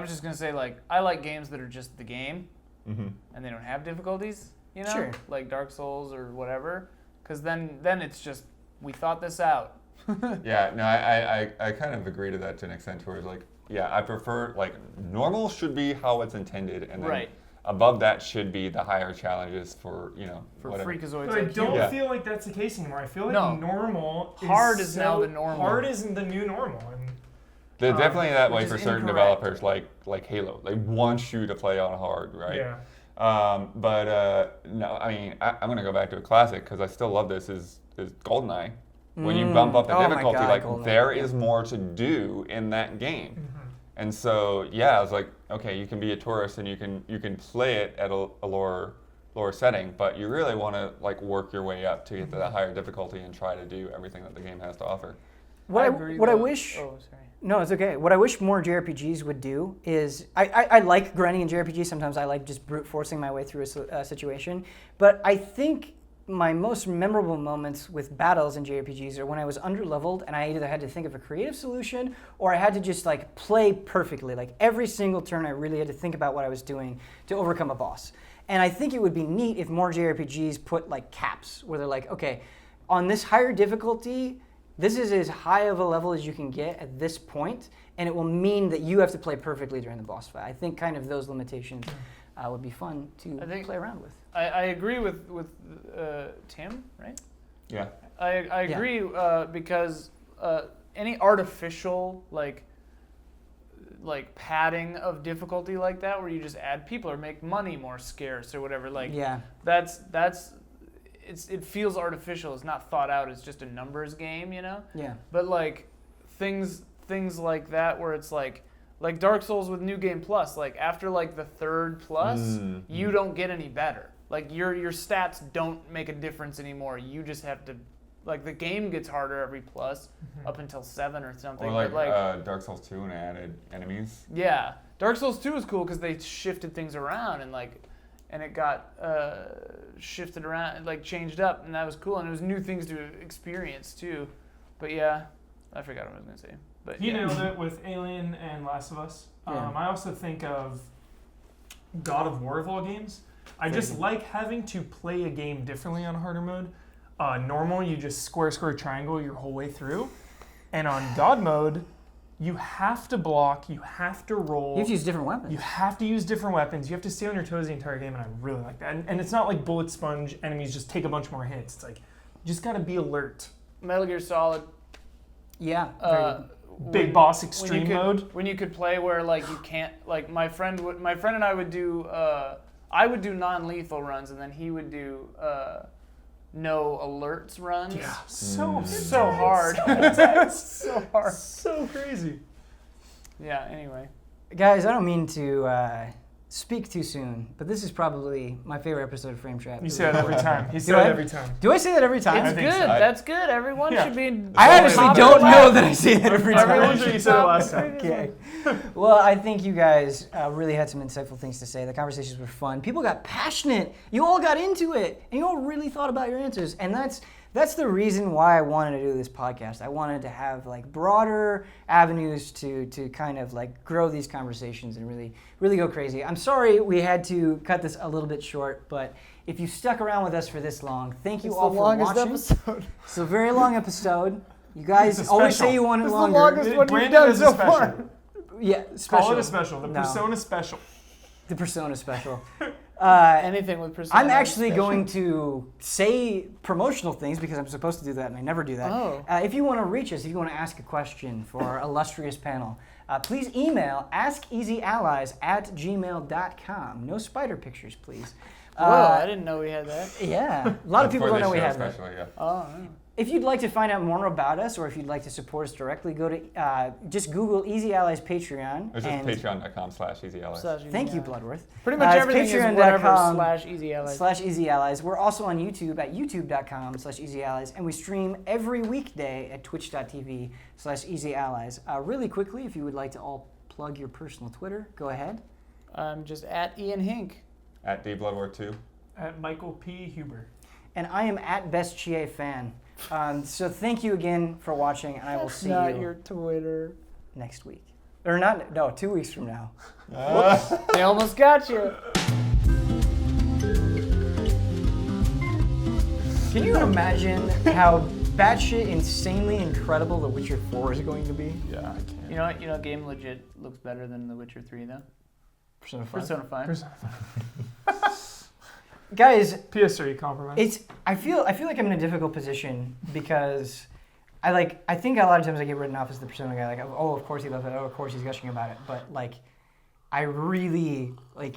just going to say, like, I like games that are just the game. Mm-hmm. And they don't have difficulties, you know, sure. Like Dark Souls or whatever, because then it's just we thought this out. Yeah, no, I kind of agree to that to an extent. Where it's like, yeah, I prefer like normal should be how it's intended, and then above that should be the higher challenges for whatever. Freakazoids. But I don't feel like that's the case anymore. I feel like normal hard is now the normal. Hard isn't the new normal. They're definitely that way for certain developers, like Halo. They want you to play on hard, right? Yeah. No, I mean, I'm gonna go back to a classic because I still love this. Is GoldenEye. When you bump up the difficulty, there is more to do in that game. Mm-hmm. And so I was like, okay, you can be a tourist and you can play it at a lower setting, but you really want to like work your way up to get to that higher difficulty and try to do everything that the game has to offer. What I wish. Oh, sorry. No, it's okay. What I wish more JRPGs would do is, I like grinding in JRPGs. Sometimes I like just brute forcing my way through a situation. But I think my most memorable moments with battles in JRPGs are when I was underleveled and I either had to think of a creative solution or I had to just like play perfectly. Like every single turn I really had to think about what I was doing to overcome a boss. And I think it would be neat if more JRPGs put like caps where they're like, okay, on this higher difficulty, this is as high of a level as you can get at this point, and it will mean that you have to play perfectly during the boss fight. I think kind of those limitations would be fun to play around with. I agree with Tim, right? Yeah. I agree because any artificial like padding of difficulty like that, where you just add people or make money more scarce or whatever, it feels artificial. It's not thought out. It's just a numbers game, you know? Yeah. But like things like that where it's like Dark Souls with New Game Plus, like after like the third plus, you don't get any better. Like your stats don't make a difference anymore. You just have to, like the game gets harder every plus up until 7 or something. Or like Dark Souls 2 and added enemies. Yeah. Dark Souls 2 was cool because they shifted things around and it got shifted around and like changed up, and that was cool, and it was new things to experience too. But yeah, I forgot what I was gonna say. But you nailed it with Alien and Last of Us. I also think of God of War of all games. I just like having to play a game differently on harder mode. Normal, you just square, triangle your whole way through, and on God mode, you have to block, you have to roll. You have to use different weapons. You have to use different weapons. You have to stay on your toes the entire game, and I really like that. And it's not like bullet sponge enemies just take a bunch more hits. It's like, you just gotta be alert. Metal Gear Solid. Yeah. Big boss extreme mode. When you could play where like you can't, like my friend and I would do, I would do non-lethal runs, and then he would do no alerts runs. Yeah, so hard. So hard. So crazy. Yeah, anyway. Guys, I don't mean to speak too soon, but this is probably my favorite episode of Frame Trap. You say that every time. He says it every time. Do I say that every time? It's good. So. That's good. Everyone should be. I honestly don't know that I say that every time. Everyone should. You said it last time. Okay. Well, I think you guys really had some insightful things to say. The conversations were fun. People got passionate. You all got into it, and you all really thought about your answers. And that's the reason why I wanted to do this podcast. I wanted to have like broader avenues to kind of like grow these conversations and really go crazy. I'm sorry we had to cut this a little bit short, but if you stuck around with us for this long, thank you all for watching. Episode. It's a very long episode. You guys always say you want it longer. It's the longest one you've done so far. Yeah, special. Call it a special. The Persona special. The Persona special. Anything with Persona. I'm actually going to say promotional things because I'm supposed to do that and I never do that. Oh. If you want to reach us, if you want to ask a question for our illustrious panel, please email askeasyallies@gmail.com. No spider pictures, please. I didn't know we had that. Yeah, a lot of people don't know we have that. Yeah. Oh. If you'd like to find out more about us, or if you'd like to support us directly, go to just Google Easy Allies Patreon. It's just patreon.com/EasyAllies. Thank you, Bloodworth. Pretty much everything is whatever /EasyAllies. /EasyAllies. We're also on YouTube at youtube.com/EasyAllies, and we stream every weekday at twitch.tv/EasyAllies. Really quickly, if you would like to all plug your personal Twitter, go ahead. I'm just at Ian Hink. At DBloodworth2. At Michael P. Huber. And I am at Best Chie Fan. So thank you again for watching, and I will see you your Twitter next week. Or not, no, 2 weeks from now. They almost got you. Can you imagine how batshit insanely incredible The Witcher 4 is going to be? Yeah, I can. You know, game legit looks better than The Witcher 3 though. Persona 5. Persona 5. Guys, PS3 compromise. I feel like I'm in a difficult position because I think a lot of times I get written off as the Persona guy, like, oh, of course he loves it, oh, of course he's gushing about it, but like I really, like,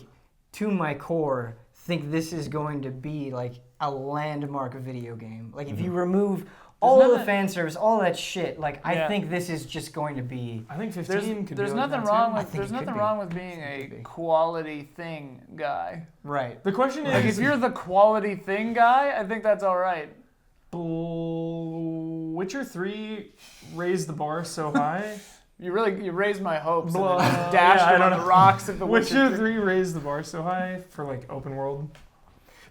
to my core, think this is going to be like a landmark video game. Like, if you remove all of the fan service, all that shit, like, I think this is just going to be. I think 15 could be. There's nothing wrong with being a quality thing guy. Right. The question is, like, if you're the quality thing guy, I think that's all right. Witcher 3 raised the bar so high. You raised my hopes and then dashed them on the rocks of the Witcher 3 raised the bar so high for like open world.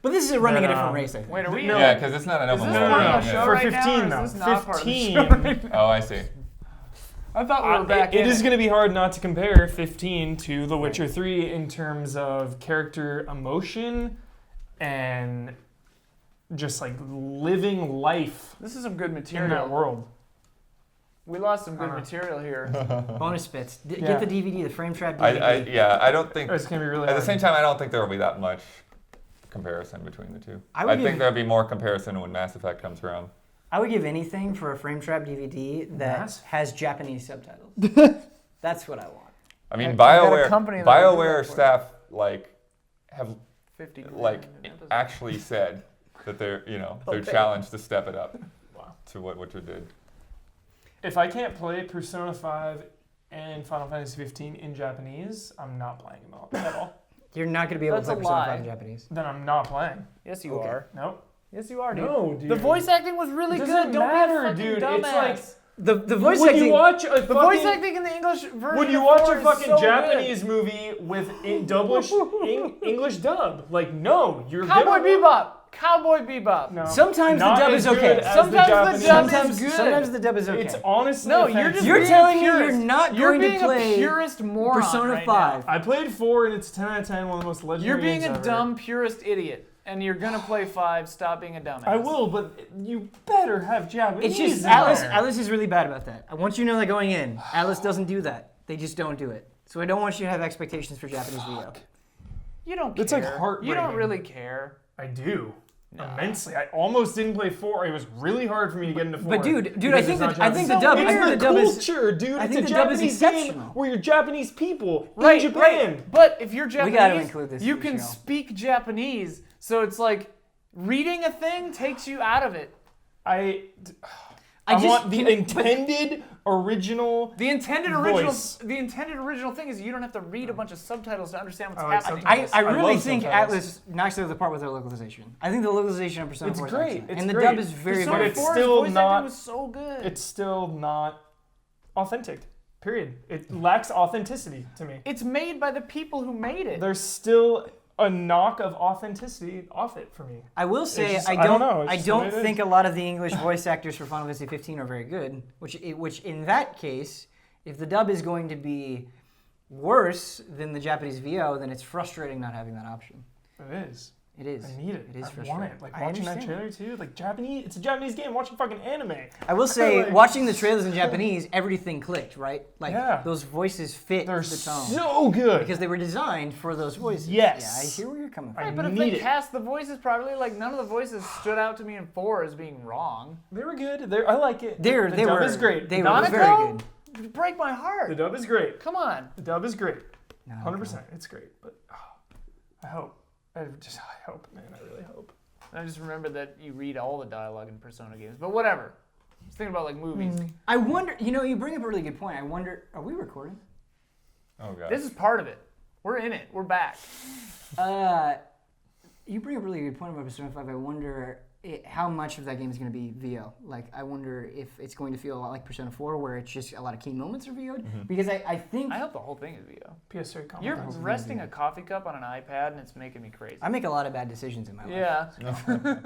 But this is running a different race, I think. Wait, are we? Yeah, because it's not an open world. No. For 15 though. 15. Oh, I see. I thought we were back in it is going to be hard not to compare 15 to The Witcher 3 in terms of character emotion and just like living life. This is some good material. In that world. We lost some good material here. Bonus bits. Get the DVD, the Frame Trap DVD. I don't think. It's going to be really At hard. the same time, I don't think there will be that much comparison between the two. I think there'll be more comparison when Mass Effect comes around. I would give anything for a Frame Trap DVD that has Japanese subtitles. That's what I want. I mean, BioWare staff have 50 actually said that they're challenged to step it up to what Witcher did. If I can't play Persona 5 and Final Fantasy 15 in Japanese, I'm not playing them at all. You're not going to be able to play Persona 5 in Japanese. Then I'm not playing. Yes, you are. Nope. Yes, you are, dude. No, dude. The voice acting was really good. Doesn't matter, Don't be a dude. dumbass. It's like the voice when acting. you watch the voice acting in the English version. When you watch a is fucking so Japanese movie with English dub, like, no, you're Cowboy Bebop. Cowboy Bebop. No. Sometimes the dub is okay. Sometimes the dub is good. Sometimes the dub is okay. It's honestly you're telling me you're not going to play a purist moron Persona right 5. Now. I played 4 and it's 10 out of 10, one of the most legendary You're being games a ever. dumb purist idiot. And you're gonna play 5. Stop being a dumbass. I will, but you better have Japanese. It's just Alice is really bad about that. I want you to know that going in, Alice doesn't do that. They just don't do it. So I don't want you to have expectations for Japanese video. You don't care. It's like heartbreaking. You don't really care. I do. Immensely. I almost didn't play 4. It was really hard for me to get into 4. But dude, I think the dub is culture, dude. I It's think a the dub is Japanese game exceptional. where you're Japanese people Right, in Japan. right. But if you're Japanese, We gotta include this you in the can show. speak Japanese. So it's like reading a thing takes you out of it. I just want the intended original. The intended voice. original thing is you don't have to read a bunch of subtitles to understand what's I like happening. subtitles. I really love think subtitles. Atlas knocks it out of the park with their localization. I think the localization of Persona 4 is great. excellent. It's and the great. dub is very, Persona very But it's 4's still voice not- acting was so good. It's still not authentic. Period. It lacks authenticity to me. It's made by the people who made it. There's still a knock of authenticity off it for me. I will say just- I I don't don't know. It's I just the way don't it think is. a lot of the English voice actors for Final Fantasy 15 are very good. Which in that case, if the dub is going to be worse than the Japanese VO, then it's frustrating not having that option. It is. It is. I need it. It is I frustrating. want it. Like I watching that understand. trailer too. Like Japanese. It's a Japanese game. Watching fucking anime. I will say, Like- watching the trailers in Japanese, everything clicked, right? Like, Yeah. those voices fit They're the tone. so good. Because they were designed for those voices. Yes. Yeah, I hear where you're coming from. I But if need they it. cast the voices properly, like none of the voices stood out to me in 4 as being wrong. They were good. I like it. They the dub were is great. They were Nanako? very good. You break my The heart. dub is great. Come on. The dub is great. No, 100%. It's great. But I hope. I hope, man. I really hope. I just remember that you read all the dialogue in Persona games, but whatever. I was thinking about like movies. I wonder, you bring up a really good point. I wonder, are we recording? Oh, God. This is part of it. We're in it. We're back. You bring up a really good point about Persona 5. I wonder how much of that game is going to be VO. Like, I wonder if it's going to feel a lot like Persona 4, where it's just a lot of key moments are VO'd. Because I think... I hope the whole thing is VO. PS3 comment. You're resting a coffee cup on an iPad, and it's making me crazy. I make a lot of bad decisions in my life. Yeah.